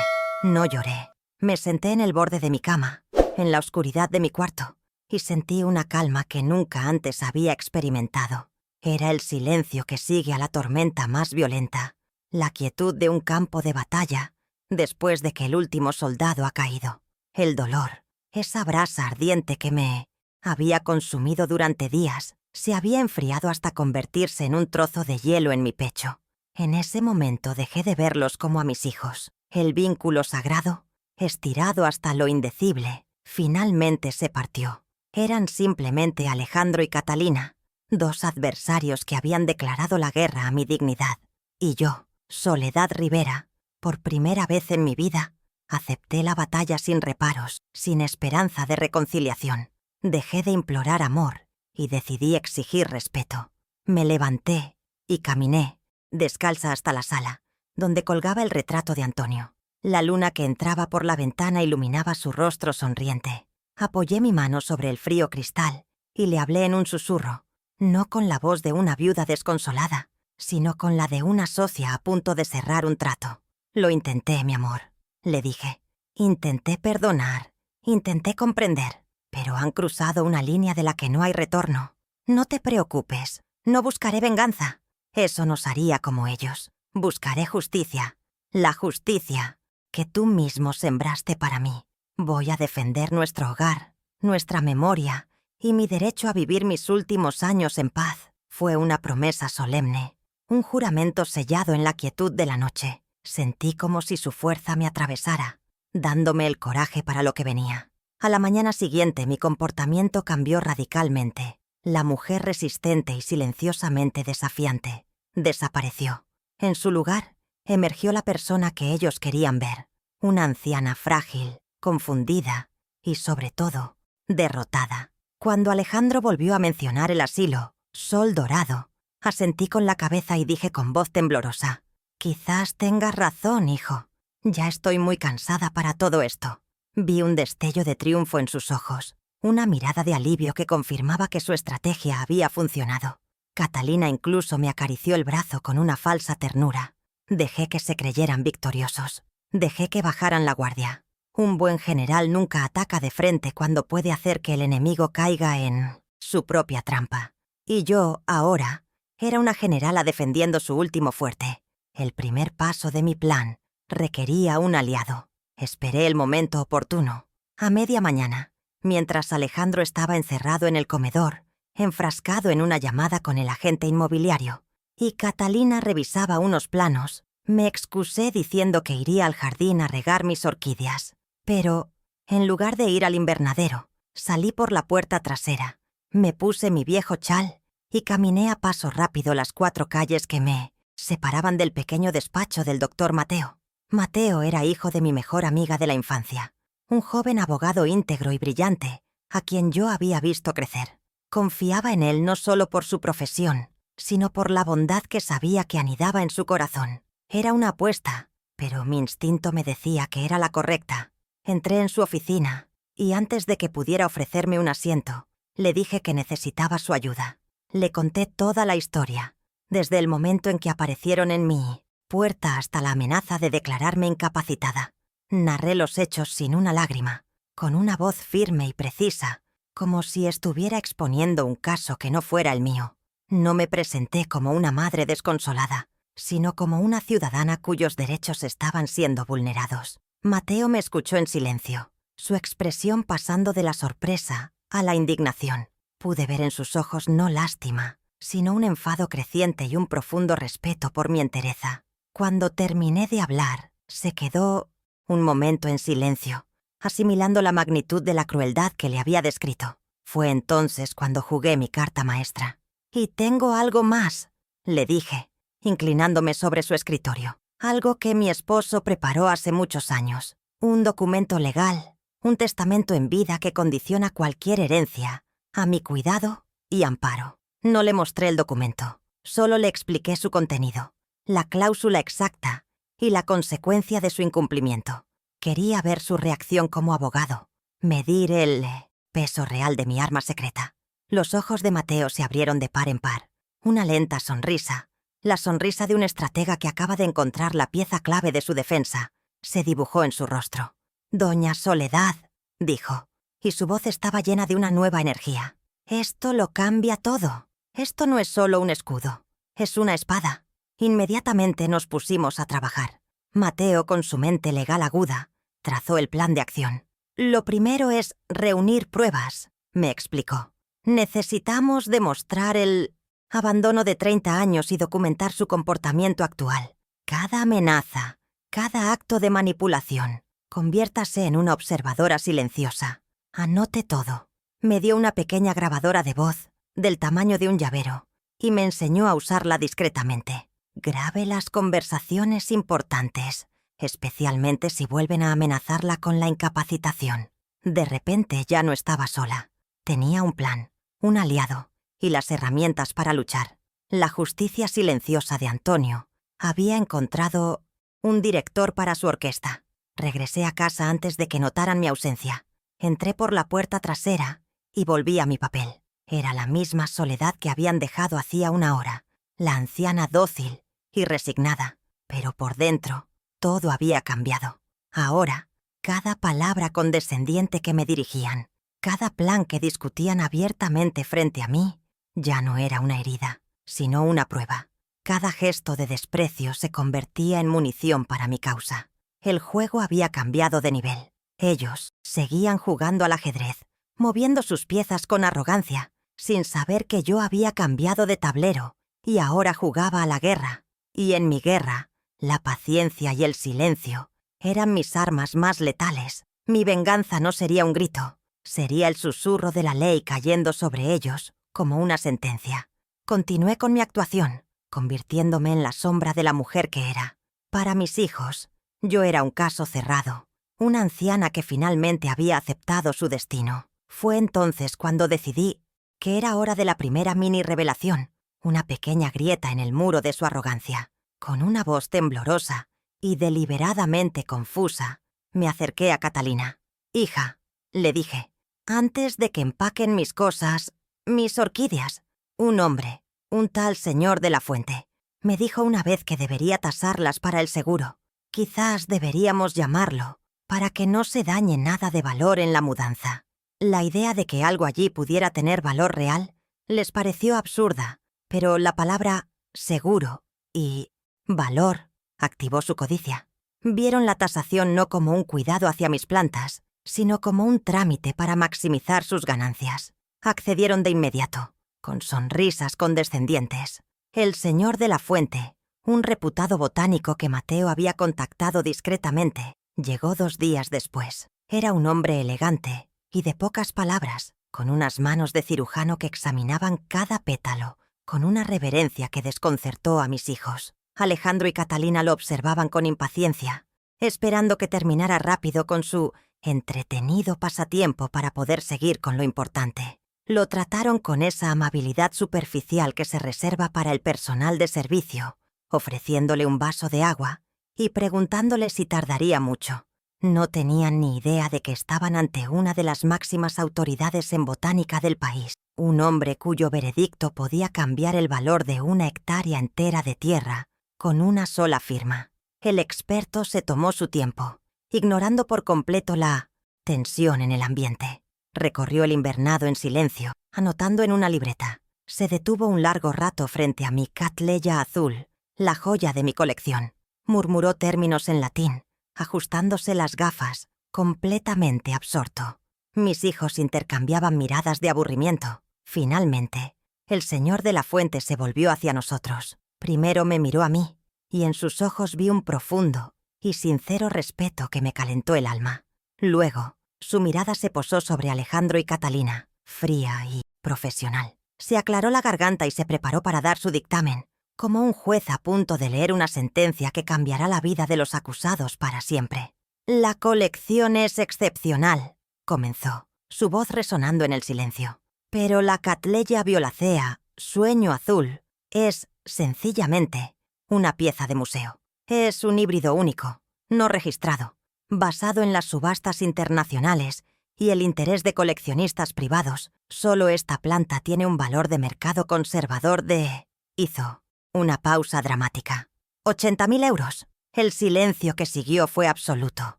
No lloré. Me senté en el borde de mi cama, en la oscuridad de mi cuarto, y sentí una calma que nunca antes había experimentado. Era el silencio que sigue a la tormenta más violenta, la quietud de un campo de batalla después de que el último soldado ha caído. El dolor, esa brasa ardiente que me había consumido durante días, se había enfriado hasta convertirse en un trozo de hielo en mi pecho. En ese momento dejé de verlos como a mis hijos. El vínculo sagrado, estirado hasta lo indecible, finalmente se partió. Eran simplemente Alejandro y Catalina, dos adversarios que habían declarado la guerra a mi dignidad. Y yo, Soledad Rivera, por primera vez en mi vida, acepté la batalla sin reparos, sin esperanza de reconciliación. Dejé de implorar amor y decidí exigir respeto. Me levanté y caminé, descalza hasta la sala, donde colgaba el retrato de Antonio. La luna que entraba por la ventana iluminaba su rostro sonriente. Apoyé mi mano sobre el frío cristal y le hablé en un susurro, no con la voz de una viuda desconsolada, sino con la de una socia a punto de cerrar un trato. Lo intenté, mi amor, le dije. Intenté perdonar, intenté comprender, pero han cruzado una línea de la que no hay retorno. No te preocupes, no buscaré venganza. Eso nos haría como ellos. Buscaré justicia. La justicia que tú mismo sembraste para mí. Voy a defender nuestro hogar, nuestra memoria y mi derecho a vivir mis últimos años en paz. Fue una promesa solemne, un juramento sellado en la quietud de la noche. Sentí como si su fuerza me atravesara, dándome el coraje para lo que venía. A la mañana siguiente mi comportamiento cambió radicalmente. La mujer resistente y silenciosamente desafiante desapareció. En su lugar, emergió la persona que ellos querían ver. Una anciana frágil, confundida y, sobre todo, derrotada. Cuando Alejandro volvió a mencionar el asilo, Sol Dorado, asentí con la cabeza y dije con voz temblorosa: «Quizás tengas razón, hijo. Ya estoy muy cansada para todo esto». Vi un destello de triunfo en sus ojos, una mirada de alivio que confirmaba que su estrategia había funcionado. Catalina incluso me acarició el brazo con una falsa ternura. Dejé que se creyeran victoriosos. Dejé que bajaran la guardia. Un buen general nunca ataca de frente cuando puede hacer que el enemigo caiga en su propia trampa. Y yo, ahora, era una generala defendiendo su último fuerte. El primer paso de mi plan requería un aliado. Esperé el momento oportuno. A media mañana, mientras Alejandro estaba encerrado en el comedor, enfrascado en una llamada con el agente inmobiliario, y Catalina revisaba unos planos, me excusé diciendo que iría al jardín a regar mis orquídeas. Pero, en lugar de ir al invernadero, salí por la puerta trasera, me puse mi viejo chal y caminé a paso rápido las 4 calles que me separaban del pequeño despacho del doctor Mateo. Mateo era hijo de mi mejor amiga de la infancia, un joven abogado íntegro y brillante, a quien yo había visto crecer. Confiaba en él no solo por su profesión, sino por la bondad que sabía que anidaba en su corazón. Era una apuesta, pero mi instinto me decía que era la correcta. Entré en su oficina, y antes de que pudiera ofrecerme un asiento, le dije que necesitaba su ayuda. Le conté toda la historia, desde el momento en que aparecieron en mi puerta hasta la amenaza de declararme incapacitada. Narré los hechos sin una lágrima, con una voz firme y precisa, como si estuviera exponiendo un caso que no fuera el mío. No me presenté como una madre desconsolada, sino como una ciudadana cuyos derechos estaban siendo vulnerados. Mateo me escuchó en silencio, su expresión pasando de la sorpresa a la indignación. Pude ver en sus ojos no lástima, sino un enfado creciente y un profundo respeto por mi entereza. Cuando terminé de hablar, se quedó un momento en silencio, asimilando la magnitud de la crueldad que le había descrito. Fue entonces cuando jugué mi carta maestra. «Y tengo algo más», le dije, inclinándome sobre su escritorio. «Algo que mi esposo preparó hace muchos años. Un documento legal, un testamento en vida que condiciona cualquier herencia, a mi cuidado y amparo. No le mostré el documento, solo le expliqué su contenido, la cláusula exacta y la consecuencia de su incumplimiento. Quería ver su reacción como abogado, medir el peso real de mi arma secreta. Los ojos de Mateo se abrieron de par en par. Una lenta sonrisa, la sonrisa de un estratega que acaba de encontrar la pieza clave de su defensa, se dibujó en su rostro. «Doña Soledad», dijo, y su voz estaba llena de una nueva energía. «Esto lo cambia todo. Esto no es solo un escudo, es una espada». Inmediatamente nos pusimos a trabajar. Mateo, con su mente legal aguda, trazó el plan de acción. «Lo primero es reunir pruebas», me explicó. «Necesitamos demostrar el abandono de 30 años y documentar su comportamiento actual. Cada amenaza, cada acto de manipulación. Conviértase en una observadora silenciosa. Anote todo». Me dio una pequeña grabadora de voz, del tamaño de un llavero, y me enseñó a usarla discretamente. «Grabe las conversaciones importantes, especialmente si vuelven a amenazarla con la incapacitación». De repente ya no estaba sola. Tenía un plan, un aliado, y las herramientas para luchar. La justicia silenciosa de Antonio había encontrado un director para su orquesta. Regresé a casa antes de que notaran mi ausencia. Entré por la puerta trasera y volví a mi papel. Era la misma Soledad que habían dejado hacía una hora, la anciana dócil y resignada, pero por dentro todo había cambiado. Ahora, cada palabra condescendiente que me dirigían, cada plan que discutían abiertamente frente a mí, ya no era una herida, sino una prueba. Cada gesto de desprecio se convertía en munición para mi causa. El juego había cambiado de nivel. Ellos seguían jugando al ajedrez, moviendo sus piezas con arrogancia, sin saber que yo había cambiado de tablero y ahora jugaba a la guerra. Y en mi guerra, la paciencia y el silencio eran mis armas más letales. Mi venganza no sería un grito, sería el susurro de la ley cayendo sobre ellos como una sentencia. Continué con mi actuación, convirtiéndome en la sombra de la mujer que era. Para mis hijos, yo era un caso cerrado, una anciana que finalmente había aceptado su destino. Fue entonces cuando decidí que era hora de la primera mini-revelación, una pequeña grieta en el muro de su arrogancia. Con una voz temblorosa y deliberadamente confusa, me acerqué a Catalina. «Hija», le dije, «antes de que empaquen mis cosas, mis orquídeas, un hombre, un tal señor de la Fuente, me dijo una vez que debería tasarlas para el seguro. Quizás deberíamos llamarlo, para que no se dañe nada de valor en la mudanza». La idea de que algo allí pudiera tener valor real les pareció absurda, pero la palabra seguro y valor activó su codicia. Vieron la tasación no como un cuidado hacia mis plantas, sino como un trámite para maximizar sus ganancias. Accedieron de inmediato, con sonrisas condescendientes. El señor de la Fuente, un reputado botánico que Mateo había contactado discretamente, llegó 2 días después. Era un hombre elegante y de pocas palabras, con unas manos de cirujano que examinaban cada pétalo, con una reverencia que desconcertó a mis hijos. Alejandro y Catalina lo observaban con impaciencia, esperando que terminara rápido con su entretenido pasatiempo para poder seguir con lo importante. Lo trataron con esa amabilidad superficial que se reserva para el personal de servicio, ofreciéndole un vaso de agua y preguntándole si tardaría mucho. No tenían ni idea de que estaban ante una de las máximas autoridades en botánica del país, un hombre cuyo veredicto podía cambiar el valor de una hectárea entera de tierra con una sola firma. El experto se tomó su tiempo, ignorando por completo la tensión en el ambiente. Recorrió el invernado en silencio, anotando en una libreta. Se detuvo un largo rato frente a mi Cattleya azul, la joya de mi colección. Murmuró términos en latín, ajustándose las gafas, completamente absorto. Mis hijos intercambiaban miradas de aburrimiento. Finalmente, el señor de la Fuente se volvió hacia nosotros. Primero me miró a mí, y en sus ojos vi un profundo y sincero respeto que me calentó el alma. Luego, su mirada se posó sobre Alejandro y Catalina, fría y profesional. Se aclaró la garganta y se preparó para dar su dictamen, como un juez a punto de leer una sentencia que cambiará la vida de los acusados para siempre. La colección es excepcional, comenzó, su voz resonando en el silencio. Pero la Cattleya violacea, Sueño Azul, es, sencillamente, una pieza de museo. Es un híbrido único, no registrado, basado en las subastas internacionales y el interés de coleccionistas privados. Solo esta planta tiene un valor de mercado conservador de... Hizo una pausa dramática. 80.000 euros. El silencio que siguió fue absoluto,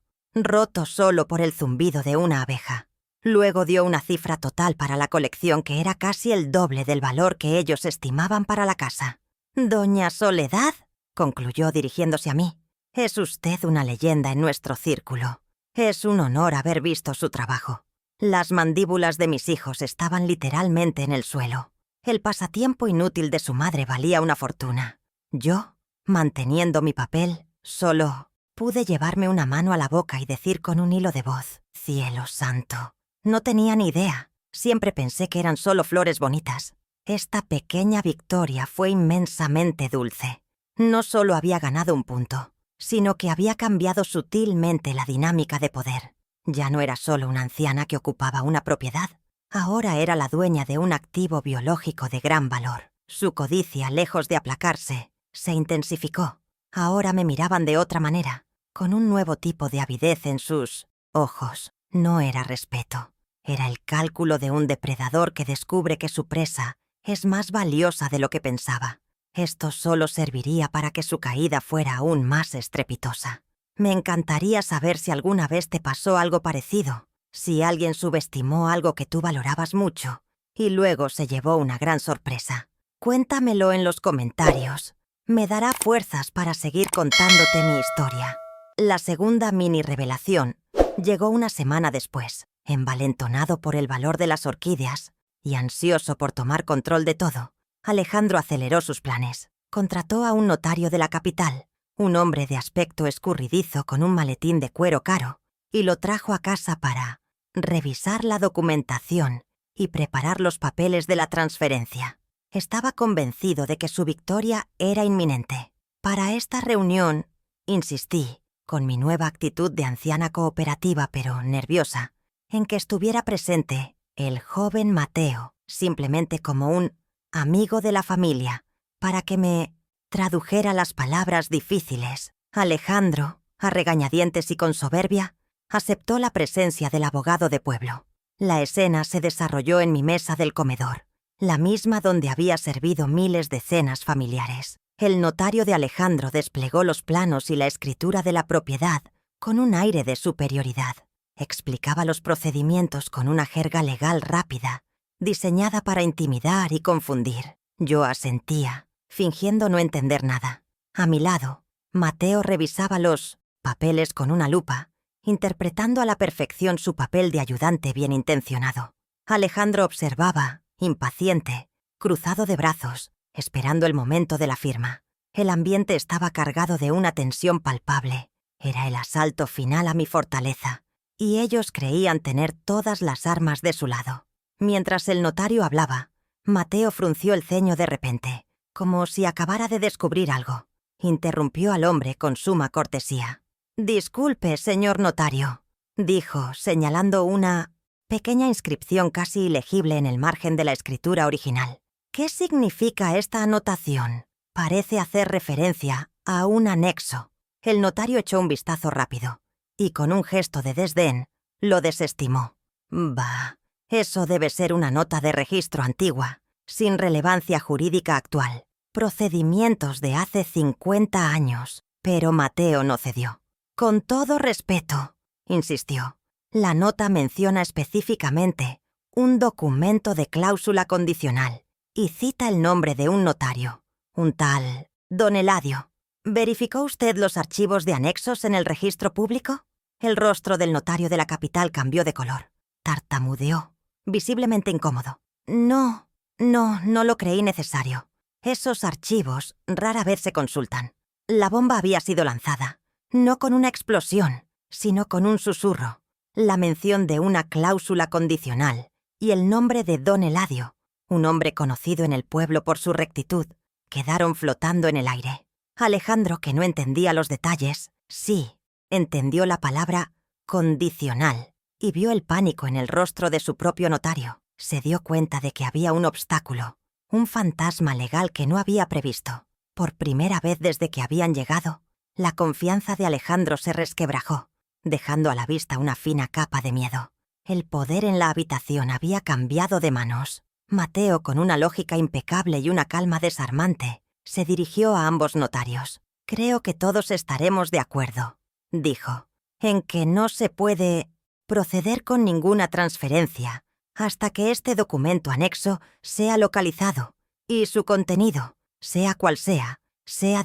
roto solo por el zumbido de una abeja. Luego dio una cifra total para la colección que era casi el doble del valor que ellos estimaban para la casa. «Doña Soledad», concluyó dirigiéndose a mí, «es usted una leyenda en nuestro círculo. Es un honor haber visto su trabajo». Las mandíbulas de mis hijos estaban literalmente en el suelo. El pasatiempo inútil de su madre valía una fortuna. Yo, manteniendo mi papel, solo pude llevarme una mano a la boca y decir con un hilo de voz: «Cielo santo». No tenía ni idea. Siempre pensé que eran solo flores bonitas. Esta pequeña victoria fue inmensamente dulce. No solo había ganado un punto, sino que había cambiado sutilmente la dinámica de poder. Ya no era solo una anciana que ocupaba una propiedad. Ahora era la dueña de un activo biológico de gran valor. Su codicia, lejos de aplacarse, se intensificó. Ahora me miraban de otra manera, con un nuevo tipo de avidez en sus ojos. No era respeto. Era el cálculo de un depredador que descubre que su presa es más valiosa de lo que pensaba. Esto solo serviría para que su caída fuera aún más estrepitosa. Me encantaría saber si alguna vez te pasó algo parecido, si alguien subestimó algo que tú valorabas mucho y luego se llevó una gran sorpresa. Cuéntamelo en los comentarios. Me dará fuerzas para seguir contándote mi historia. La segunda mini revelación llegó una semana después. Envalentonado por el valor de las orquídeas y ansioso por tomar control de todo, Alejandro aceleró sus planes. Contrató a un notario de la capital, un hombre de aspecto escurridizo con un maletín de cuero caro, y lo trajo a casa para revisar la documentación y preparar los papeles de la transferencia. Estaba convencido de que su victoria era inminente. Para esta reunión, insistí, con mi nueva actitud de anciana cooperativa pero nerviosa, en que estuviera presente el joven Mateo, simplemente como un amigo de la familia, para que me tradujera las palabras difíciles. Alejandro, a regañadientes y con soberbia, aceptó la presencia del abogado de pueblo. La escena se desarrolló en mi mesa del comedor, la misma donde había servido miles de cenas familiares. El notario de Alejandro desplegó los planos y la escritura de la propiedad con un aire de superioridad. Explicaba los procedimientos con una jerga legal rápida, diseñada para intimidar y confundir. Yo asentía, fingiendo no entender nada. A mi lado, Mateo revisaba los papeles con una lupa, interpretando a la perfección su papel de ayudante bien intencionado. Alejandro observaba, impaciente, cruzado de brazos, esperando el momento de la firma. El ambiente estaba cargado de una tensión palpable. Era el asalto final a mi fortaleza, y ellos creían tener todas las armas de su lado. Mientras el notario hablaba, Mateo frunció el ceño de repente, como si acabara de descubrir algo. Interrumpió al hombre con suma cortesía. «Disculpe, señor notario», dijo, señalando una pequeña inscripción casi ilegible en el margen de la escritura original. «¿Qué significa esta anotación? Parece hacer referencia a un anexo». El notario echó un vistazo rápido y, con un gesto de desdén, lo desestimó. «Bah, eso debe ser una nota de registro antigua, sin relevancia jurídica actual. Procedimientos de hace 50 años». Pero Mateo no cedió. «Con todo respeto», insistió, «la nota menciona específicamente un documento de cláusula condicional y cita el nombre de un notario, un tal Don Eladio. ¿Verificó usted los archivos de anexos en el registro público?» El rostro del notario de la capital cambió de color. Tartamudeó, visiblemente incómodo. No lo creí necesario. Esos archivos rara vez se consultan. La bomba había sido lanzada, no con una explosión, sino con un susurro. La mención de una cláusula condicional y el nombre de Don Eladio, un hombre conocido en el pueblo por su rectitud, quedaron flotando en el aire. Alejandro, que no entendía los detalles, sí entendió la palabra condicional y vio el pánico en el rostro de su propio notario. Se dio cuenta de que había un obstáculo, un fantasma legal que no había previsto. Por primera vez desde que habían llegado, la confianza de Alejandro se resquebrajó, dejando a la vista una fina capa de miedo. El poder en la habitación había cambiado de manos. Mateo, con una lógica impecable y una calma desarmante, se dirigió a ambos notarios. «Creo que todos estaremos de acuerdo», dijo, «en que no se puede proceder con ninguna transferencia hasta que este documento anexo sea localizado y su contenido, sea cual sea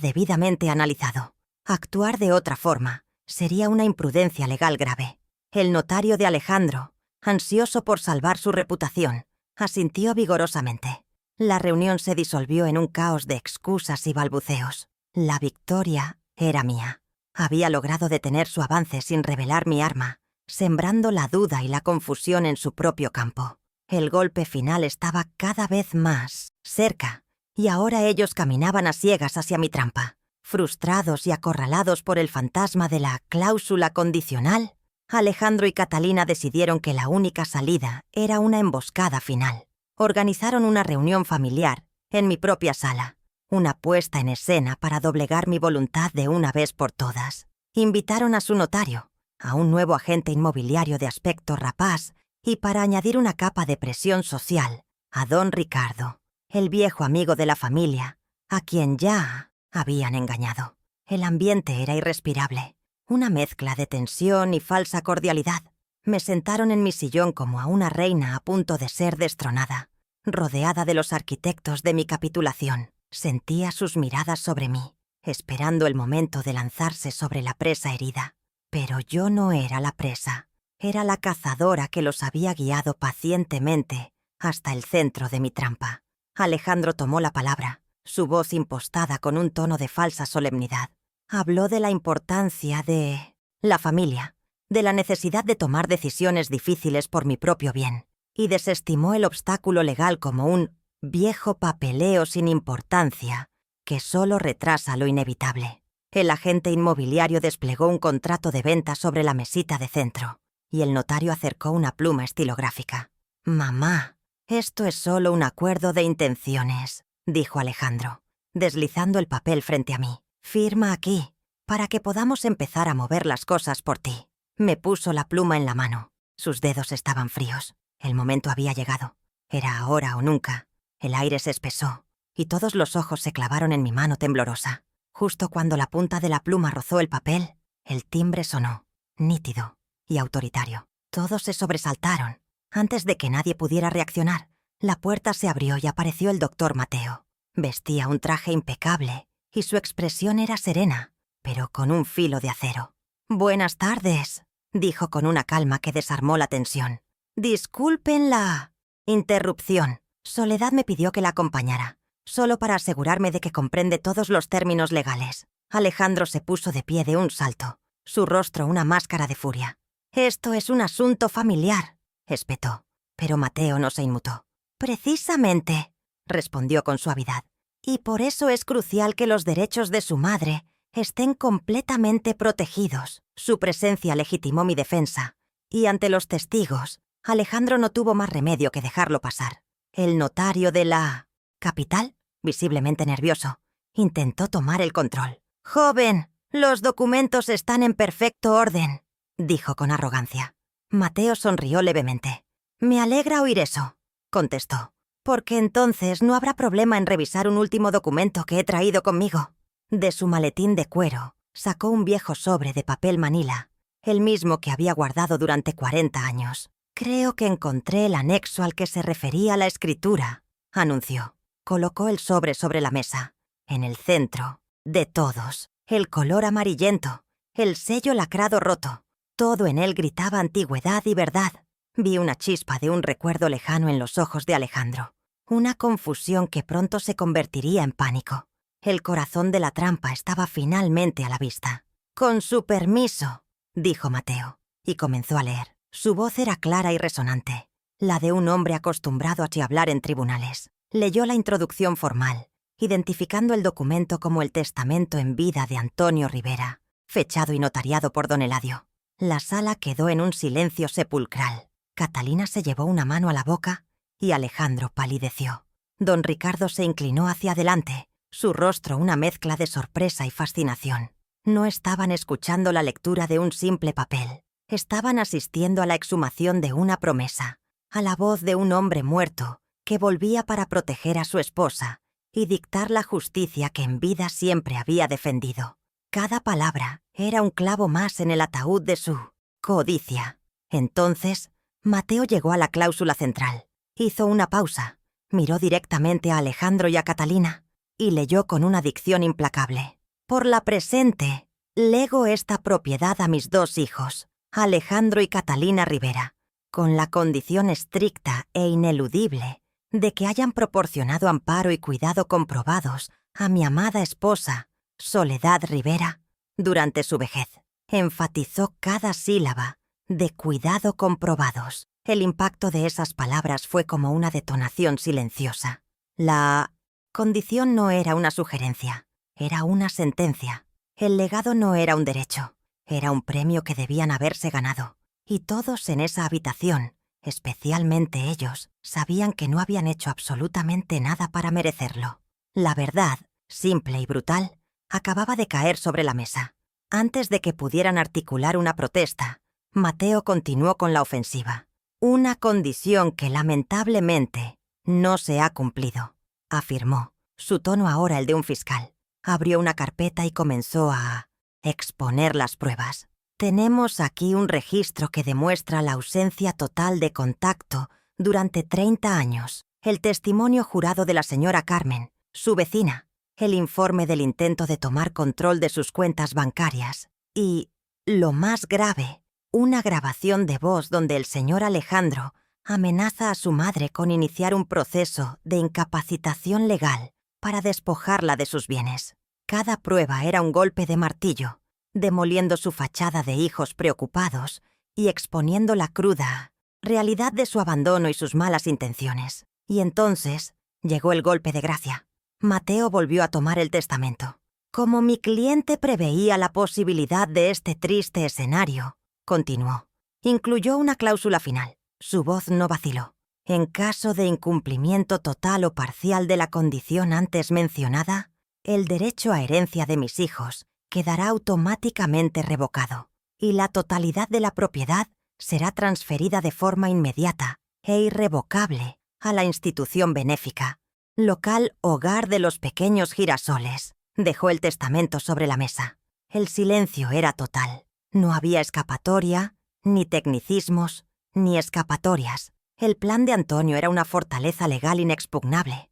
debidamente analizado. Actuar de otra forma sería una imprudencia legal grave». El notario de Alejandro, ansioso por salvar su reputación, asintió vigorosamente. La reunión se disolvió en un caos de excusas y balbuceos. La victoria era mía. Había logrado detener su avance sin revelar mi arma, sembrando la duda y la confusión en su propio campo. El golpe final estaba cada vez más cerca, y ahora ellos caminaban a ciegas hacia mi trampa. Frustrados y acorralados por el fantasma de la cláusula condicional, Alejandro y Catalina decidieron que la única salida era una emboscada final. Organizaron una reunión familiar en mi propia sala, una puesta en escena para doblegar mi voluntad de una vez por todas. Invitaron a su notario, a un nuevo agente inmobiliario de aspecto rapaz y, para añadir una capa de presión social, a don Ricardo, el viejo amigo de la familia, a quien ya habían engañado. El ambiente era irrespirable, una mezcla de tensión y falsa cordialidad. Me sentaron en mi sillón como a una reina a punto de ser destronada. Rodeada de los arquitectos de mi capitulación, sentía sus miradas sobre mí, esperando el momento de lanzarse sobre la presa herida. Pero yo no era la presa, era la cazadora que los había guiado pacientemente hasta el centro de mi trampa. Alejandro tomó la palabra, su voz impostada con un tono de falsa solemnidad. Habló de la importancia de la familia, de la necesidad de tomar decisiones difíciles por mi propio bien, y desestimó el obstáculo legal como un viejo papeleo sin importancia que solo retrasa lo inevitable. El agente inmobiliario desplegó un contrato de venta sobre la mesita de centro, y el notario acercó una pluma estilográfica. «Mamá, esto es solo un acuerdo de intenciones», dijo Alejandro, deslizando el papel frente a mí. «Firma aquí, para que podamos empezar a mover las cosas por ti». Me puso la pluma en la mano. Sus dedos estaban fríos. El momento había llegado. Era ahora o nunca. El aire se espesó, y todos los ojos se clavaron en mi mano temblorosa. Justo cuando la punta de la pluma rozó el papel, el timbre sonó, nítido y autoritario. Todos se sobresaltaron. Antes de que nadie pudiera reaccionar, la puerta se abrió y apareció el doctor Mateo. Vestía un traje impecable, y su expresión era serena, pero con un filo de acero. «Buenas tardes», dijo con una calma que desarmó la tensión. «Disculpen la interrupción. Soledad me pidió que la acompañara, solo para asegurarme de que comprende todos los términos legales». Alejandro se puso de pie de un salto, su rostro una máscara de furia. «Esto es un asunto familiar», espetó, pero Mateo no se inmutó. «Precisamente», respondió con suavidad, «y por eso es crucial que los derechos de su madre estén completamente protegidos». Su presencia legitimó mi defensa, y ante los testigos, Alejandro no tuvo más remedio que dejarlo pasar. El notario de la capital, visiblemente nervioso, intentó tomar el control. «Joven, los documentos están en perfecto orden», dijo con arrogancia. Mateo sonrió levemente. «Me alegra oír eso», contestó, «porque entonces no habrá problema en revisar un último documento que he traído conmigo». De su maletín de cuero sacó un viejo sobre de papel manila, el mismo que había guardado durante 40 años. «Creo que encontré el anexo al que se refería la escritura», anunció. Colocó el sobre la mesa. En el centro, de todos, el color amarillento, el sello lacrado roto. Todo en él gritaba antigüedad y verdad. Vi una chispa de un recuerdo lejano en los ojos de Alejandro. Una confusión que pronto se convertiría en pánico. El corazón de la trampa estaba finalmente a la vista. «Con su permiso», dijo Mateo, y comenzó a leer. Su voz era clara y resonante, la de un hombre acostumbrado a hablar en tribunales. Leyó la introducción formal, identificando el documento como el testamento en vida de Antonio Rivera. fechado y notariado por don Eladio. La sala quedó en un silencio sepulcral. Catalina se llevó una mano a la boca y Alejandro palideció. Don Ricardo se inclinó hacia adelante, su rostro una mezcla de sorpresa y fascinación. No estaban escuchando la lectura de un simple papel. Estaban asistiendo a la exhumación de una promesa, a la voz de un hombre muerto que volvía para proteger a su esposa y dictar la justicia que en vida siempre había defendido. Cada palabra era un clavo más en el ataúd de su codicia. Entonces, Mateo llegó a la cláusula central. Hizo una pausa, miró directamente a Alejandro y a Catalina y leyó con una dicción implacable. Por la presente, lego esta propiedad a mis 2 hijos, Alejandro y Catalina Rivera, con la condición estricta e ineludible de que hayan proporcionado amparo y cuidado comprobados a mi amada esposa, Soledad Rivera, durante su vejez. Enfatizó cada sílaba de cuidado comprobados. El impacto de esas palabras fue como una detonación silenciosa. La condición no era una sugerencia, era una sentencia. El legado no era un derecho, era un premio que debían haberse ganado. Y todos en esa habitación, especialmente ellos, sabían que no habían hecho absolutamente nada para merecerlo. La verdad, simple y brutal, acababa de caer sobre la mesa. Antes de que pudieran articular una protesta, Mateo continuó con la ofensiva. Una condición que lamentablemente no se ha cumplido, afirmó, su tono ahora el de un fiscal. Abrió una carpeta y comenzó a exponer las pruebas. Tenemos aquí un registro que demuestra la ausencia total de contacto durante 30 años, el testimonio jurado de la señora Carmen, su vecina, el informe del intento de tomar control de sus cuentas bancarias y, lo más grave, una grabación de voz donde el señor Alejandro amenaza a su madre con iniciar un proceso de incapacitación legal para despojarla de sus bienes. Cada prueba era un golpe de martillo, demoliendo su fachada de hijos preocupados y exponiendo la cruda realidad de su abandono y sus malas intenciones. Y entonces llegó el golpe de gracia. Mateo volvió a tomar el testamento. Como mi cliente preveía la posibilidad de este triste escenario, continuó, incluyó una cláusula final. Su voz no vaciló. En caso de incumplimiento total o parcial de la condición antes mencionada, el derecho a herencia de mis hijos quedará automáticamente revocado y la totalidad de la propiedad será transferida de forma inmediata e irrevocable a la institución benéfica, Local Hogar de los Pequeños Girasoles. Dejó el testamento sobre la mesa. El silencio era total. No había escapatoria, ni tecnicismos, ni escapatorias. El plan de Antonio era una fortaleza legal inexpugnable.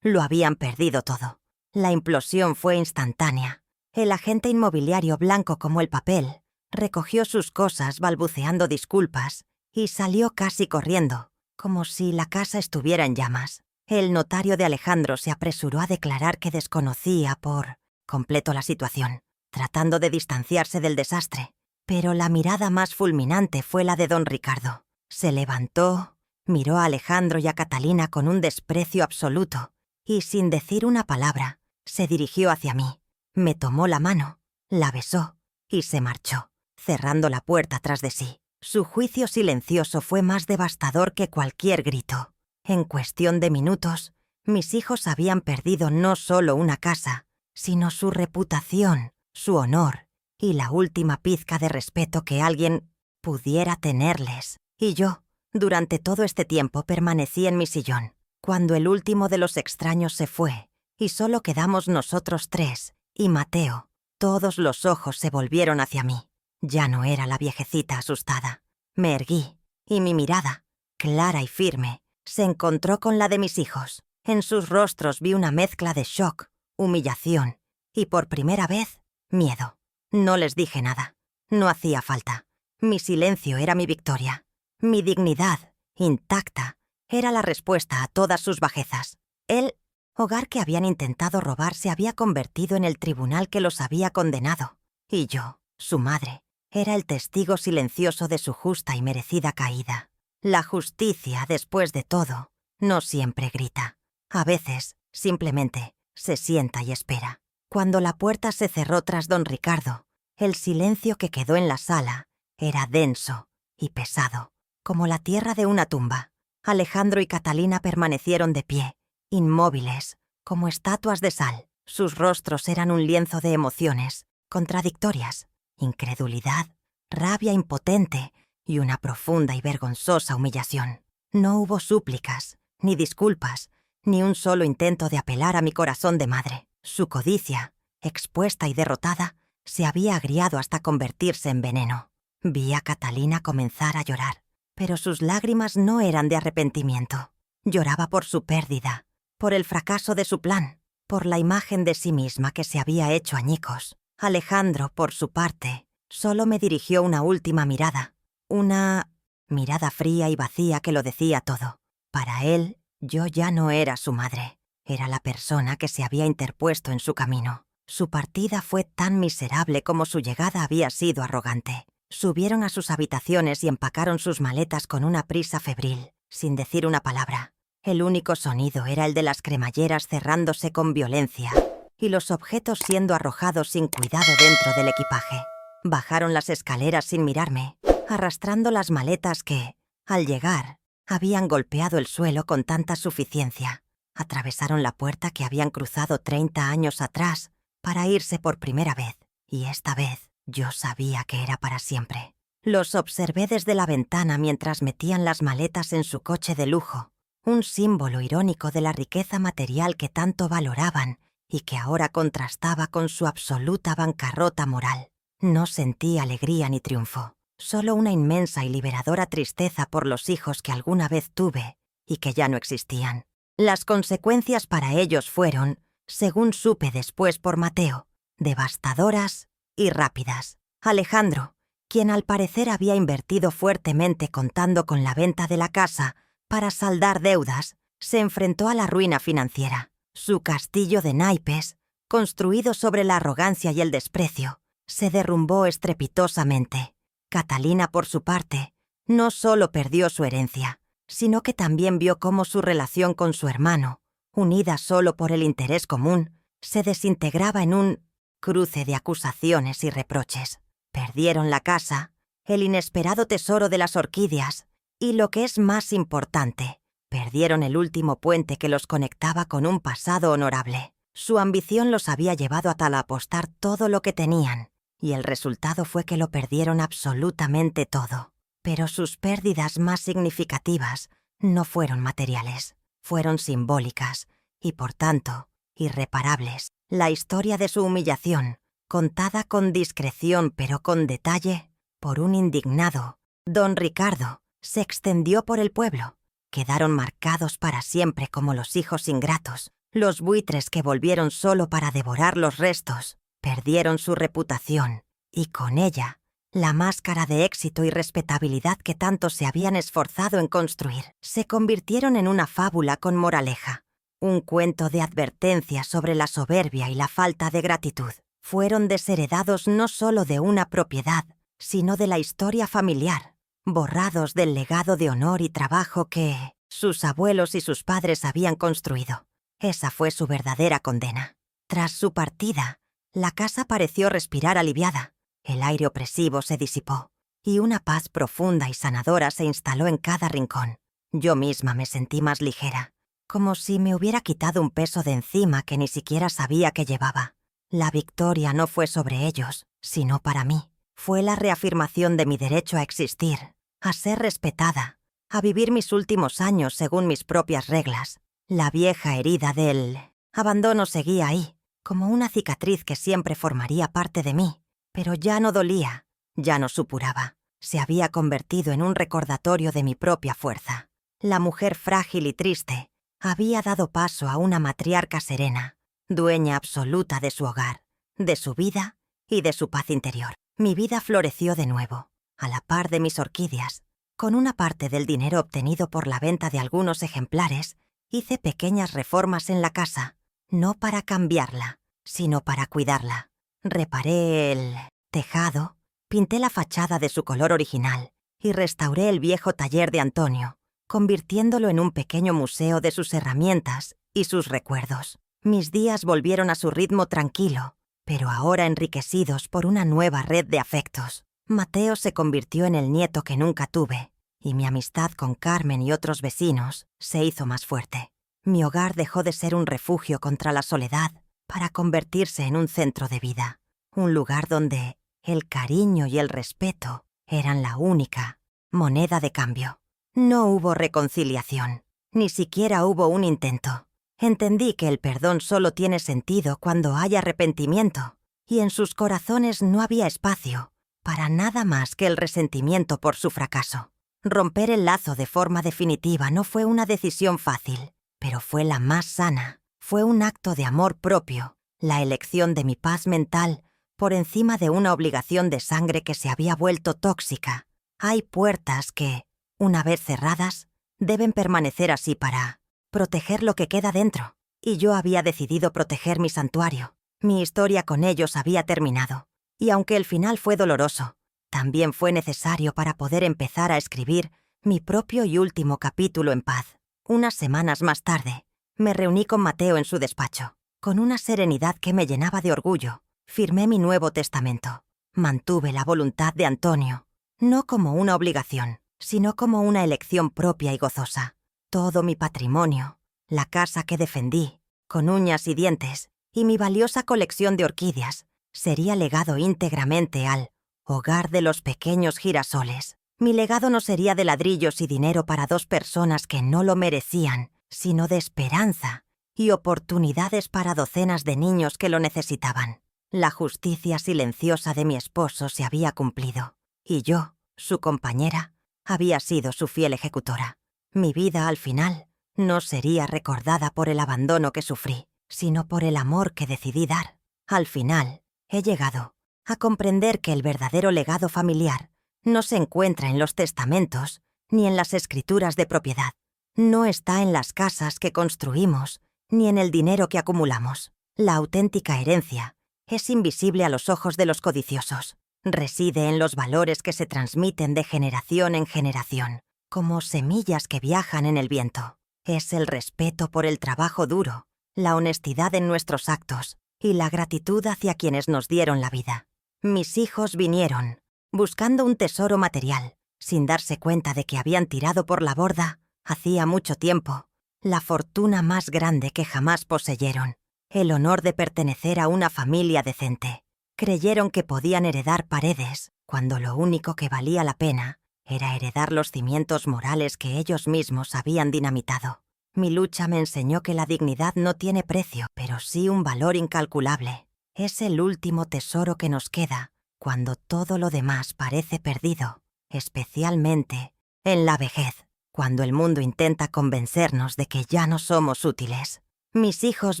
Lo habían perdido todo. La implosión fue instantánea. El agente inmobiliario, blanco como el papel, recogió sus cosas balbuceando disculpas y salió casi corriendo, como si la casa estuviera en llamas. El notario de Alejandro se apresuró a declarar que desconocía por completo la situación, tratando de distanciarse del desastre. Pero la mirada más fulminante fue la de don Ricardo. Se levantó, miró a Alejandro y a Catalina con un desprecio absoluto y, sin decir una palabra, se dirigió hacia mí. Me tomó la mano, la besó y se marchó, cerrando la puerta tras de sí. Su juicio silencioso fue más devastador que cualquier grito. En cuestión de minutos, mis hijos habían perdido no solo una casa, sino su reputación, su honor y la última pizca de respeto que alguien pudiera tenerles. Y yo, durante todo este tiempo, permanecí en mi sillón. Cuando el último de los extraños se fue y solo quedamos nosotros 3 y Mateo, todos los ojos se volvieron hacia mí. Ya no era la viejecita asustada. Me erguí y mi mirada, clara y firme, se encontró con la de mis hijos. En sus rostros vi una mezcla de shock, humillación y, por primera vez, miedo. No les dije nada. No hacía falta. Mi silencio era mi victoria. Mi dignidad, intacta, era la respuesta a todas sus bajezas. El hogar que habían intentado robar se había convertido en el tribunal que los había condenado. Y yo, su madre, era el testigo silencioso de su justa y merecida caída. La justicia, después de todo, no siempre grita. A veces, simplemente, se sienta y espera. Cuando la puerta se cerró tras don Ricardo, el silencio que quedó en la sala era denso y pesado, como la tierra de una tumba. Alejandro y Catalina permanecieron de pie, inmóviles, como estatuas de sal. Sus rostros eran un lienzo de emociones, contradictorias, incredulidad, rabia impotente y una profunda y vergonzosa humillación. No hubo súplicas, ni disculpas, ni un solo intento de apelar a mi corazón de madre. Su codicia, expuesta y derrotada, se había agriado hasta convertirse en veneno. Vi a Catalina comenzar a llorar, pero sus lágrimas no eran de arrepentimiento. Lloraba por su pérdida, por el fracaso de su plan, por la imagen de sí misma que se había hecho añicos. Alejandro, por su parte, solo me dirigió una última mirada, una mirada fría y vacía que lo decía todo. Para él, yo ya no era su madre, era la persona que se había interpuesto en su camino. Su partida fue tan miserable como su llegada había sido arrogante. Subieron a sus habitaciones y empacaron sus maletas con una prisa febril, sin decir una palabra. El único sonido era el de las cremalleras cerrándose con violencia y los objetos siendo arrojados sin cuidado dentro del equipaje. Bajaron las escaleras sin mirarme, arrastrando las maletas que, al llegar, habían golpeado el suelo con tanta suficiencia. Atravesaron la puerta que habían cruzado 30 años atrás para irse por primera vez, y esta vez yo sabía que era para siempre. Los observé desde la ventana mientras metían las maletas en su coche de lujo, un símbolo irónico de la riqueza material que tanto valoraban y que ahora contrastaba con su absoluta bancarrota moral. No sentí alegría ni triunfo, solo una inmensa y liberadora tristeza por los hijos que alguna vez tuve y que ya no existían. Las consecuencias para ellos fueron, según supe después por Mateo, devastadoras y rápidas. Alejandro, quien al parecer había invertido fuertemente contando con la venta de la casa para saldar deudas, se enfrentó a la ruina financiera. Su castillo de naipes, construido sobre la arrogancia y el desprecio, se derrumbó estrepitosamente. Catalina, por su parte, no solo perdió su herencia, sino que también vio cómo su relación con su hermano, unida solo por el interés común, se desintegraba en un cruce de acusaciones y reproches. Perdieron la casa, el inesperado tesoro de las orquídeas y, lo que es más importante, perdieron el último puente que los conectaba con un pasado honorable. Su ambición los había llevado a tal apostar todo lo que tenían, y el resultado fue que lo perdieron absolutamente todo. Pero sus pérdidas más significativas no fueron materiales, fueron simbólicas y, por tanto, irreparables. La historia de su humillación, contada con discreción pero con detalle, por un indignado don Ricardo, se extendió por el pueblo. Quedaron marcados para siempre como los hijos ingratos, los buitres que volvieron solo para devorar los restos. Perdieron su reputación y, con ella, la máscara de éxito y respetabilidad que tanto se habían esforzado en construir. Se convirtieron en una fábula con moraleja, un cuento de advertencia sobre la soberbia y la falta de gratitud. Fueron desheredados no solo de una propiedad, sino de la historia familiar, borrados del legado de honor y trabajo que sus abuelos y sus padres habían construido. Esa fue su verdadera condena. Tras su partida, la casa pareció respirar aliviada. El aire opresivo se disipó y una paz profunda y sanadora se instaló en cada rincón. Yo misma me sentí más ligera, como si me hubiera quitado un peso de encima que ni siquiera sabía que llevaba. La victoria no fue sobre ellos, sino para mí. Fue la reafirmación de mi derecho a existir, a ser respetada, a vivir mis últimos años según mis propias reglas. La vieja herida del abandono seguía ahí, como una cicatriz que siempre formaría parte de mí, pero ya no dolía, ya no supuraba. Se había convertido en un recordatorio de mi propia fuerza. La mujer frágil y triste había dado paso a una matriarca serena, dueña absoluta de su hogar, de su vida y de su paz interior. Mi vida floreció de nuevo, a la par de mis orquídeas. Con una parte del dinero obtenido por la venta de algunos ejemplares, hice pequeñas reformas en la casa, no para cambiarla, sino para cuidarla. Reparé el tejado, pinté la fachada de su color original y restauré el viejo taller de Antonio, convirtiéndolo en un pequeño museo de sus herramientas y sus recuerdos. Mis días volvieron a su ritmo tranquilo, pero ahora enriquecidos por una nueva red de afectos. Mateo se convirtió en el nieto que nunca tuve, y mi amistad con Carmen y otros vecinos se hizo más fuerte. Mi hogar dejó de ser un refugio contra la soledad para convertirse en un centro de vida, un lugar donde el cariño y el respeto eran la única moneda de cambio. No hubo reconciliación, ni siquiera hubo un intento. Entendí que el perdón solo tiene sentido cuando hay arrepentimiento, y en sus corazones no había espacio para nada más que el resentimiento por su fracaso. Romper el lazo de forma definitiva no fue una decisión fácil, pero fue la más sana. Fue un acto de amor propio, la elección de mi paz mental por encima de una obligación de sangre que se había vuelto tóxica. Hay puertas que, una vez cerradas, deben permanecer así para proteger lo que queda dentro, y yo había decidido proteger mi santuario. Mi historia con ellos había terminado, y aunque el final fue doloroso, también fue necesario para poder empezar a escribir mi propio y último capítulo en paz. Unas semanas más tarde, me reuní con Mateo en su despacho. Con una serenidad que me llenaba de orgullo, firmé mi nuevo testamento. Mantuve la voluntad de Antonio, no como una obligación, sino como una elección propia y gozosa. Todo mi patrimonio, la casa que defendí, con uñas y dientes, y mi valiosa colección de orquídeas, sería legado íntegramente al hogar de los pequeños girasoles. Mi legado no sería de ladrillos y dinero para dos personas que no lo merecían, sino de esperanza y oportunidades para docenas de niños que lo necesitaban. La justicia silenciosa de mi esposo se había cumplido, y yo, su compañera, había sido su fiel ejecutora. Mi vida, al final, no sería recordada por el abandono que sufrí, sino por el amor que decidí dar. Al final, he llegado a comprender que el verdadero legado familiar no se encuentra en los testamentos ni en las escrituras de propiedad. No está en las casas que construimos ni en el dinero que acumulamos. La auténtica herencia es invisible a los ojos de los codiciosos. Reside en los valores que se transmiten de generación en generación, como semillas que viajan en el viento. Es el respeto por el trabajo duro, la honestidad en nuestros actos y la gratitud hacia quienes nos dieron la vida. Mis hijos vinieron buscando un tesoro material, sin darse cuenta de que habían tirado por la borda, hacía mucho tiempo, la fortuna más grande que jamás poseyeron, el honor de pertenecer a una familia decente. Creyeron que podían heredar paredes, cuando lo único que valía la pena era heredar los cimientos morales que ellos mismos habían dinamitado. Mi lucha me enseñó que la dignidad no tiene precio, pero sí un valor incalculable. Es el último tesoro que nos queda cuando todo lo demás parece perdido, especialmente en la vejez, cuando el mundo intenta convencernos de que ya no somos útiles. Mis hijos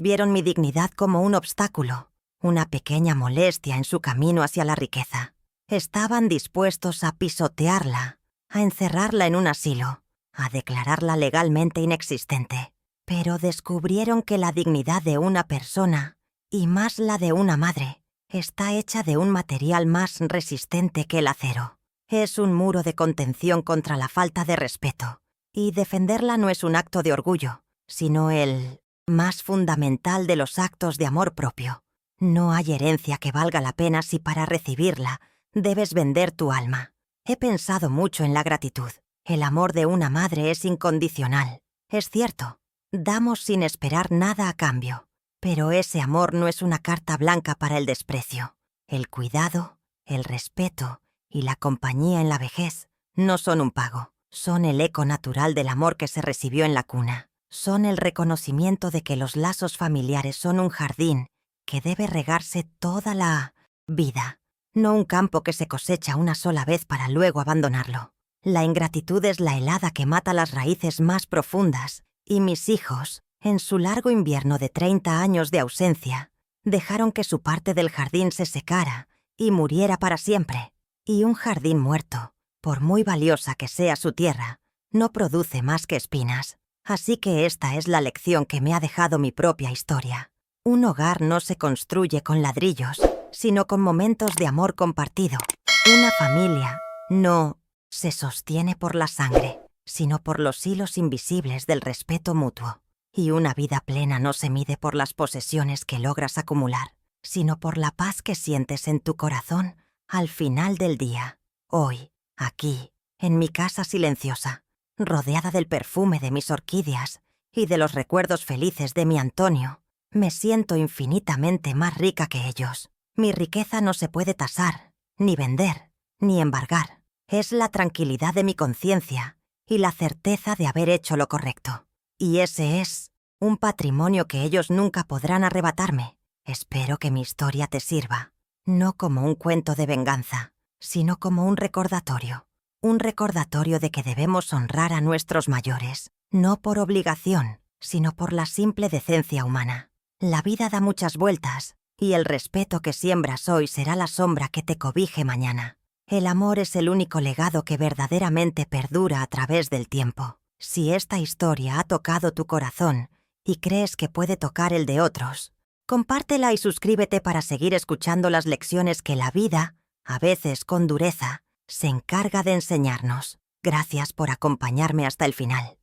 vieron mi dignidad como un obstáculo, una pequeña molestia en su camino hacia la riqueza. Estaban dispuestos a pisotearla, a encerrarla en un asilo, a declararla legalmente inexistente. Pero descubrieron que la dignidad de una persona, y más la de una madre, está hecha de un material más resistente que el acero. Es un muro de contención contra la falta de respeto, y defenderla no es un acto de orgullo, sino el más fundamental de los actos de amor propio. No hay herencia que valga la pena si para recibirla debes vender tu alma. He pensado mucho en la gratitud. El amor de una madre es incondicional. Es cierto, damos sin esperar nada a cambio, pero ese amor no es una carta blanca para el desprecio. El cuidado, el respeto y la compañía en la vejez no son un pago. Son el eco natural del amor que se recibió en la cuna. Son el reconocimiento de que los lazos familiares son un jardín que debe regarse toda la vida, no un campo que se cosecha una sola vez para luego abandonarlo. La ingratitud es la helada que mata las raíces más profundas, y mis hijos, en su largo invierno de 30 años de ausencia, dejaron que su parte del jardín se secara y muriera para siempre. Y un jardín muerto, por muy valiosa que sea su tierra, no produce más que espinas. Así que esta es la lección que me ha dejado mi propia historia. Un hogar no se construye con ladrillos, sino con momentos de amor compartido. Una familia no se sostiene por la sangre, sino por los hilos invisibles del respeto mutuo. Y una vida plena no se mide por las posesiones que logras acumular, sino por la paz que sientes en tu corazón al final del día. Hoy, aquí, en mi casa silenciosa, rodeada del perfume de mis orquídeas y de los recuerdos felices de mi Antonio, me siento infinitamente más rica que ellos. Mi riqueza no se puede tasar, ni vender, ni embargar. Es la tranquilidad de mi conciencia y la certeza de haber hecho lo correcto. Y ese es un patrimonio que ellos nunca podrán arrebatarme. Espero que mi historia te sirva, no como un cuento de venganza, sino como un recordatorio de que debemos honrar a nuestros mayores, no por obligación, sino por la simple decencia humana. La vida da muchas vueltas, y el respeto que siembras hoy será la sombra que te cobije mañana. El amor es el único legado que verdaderamente perdura a través del tiempo. Si esta historia ha tocado tu corazón y crees que puede tocar el de otros, compártela y suscríbete para seguir escuchando las lecciones que la vida, a veces con dureza, se encarga de enseñarnos. Gracias por acompañarme hasta el final.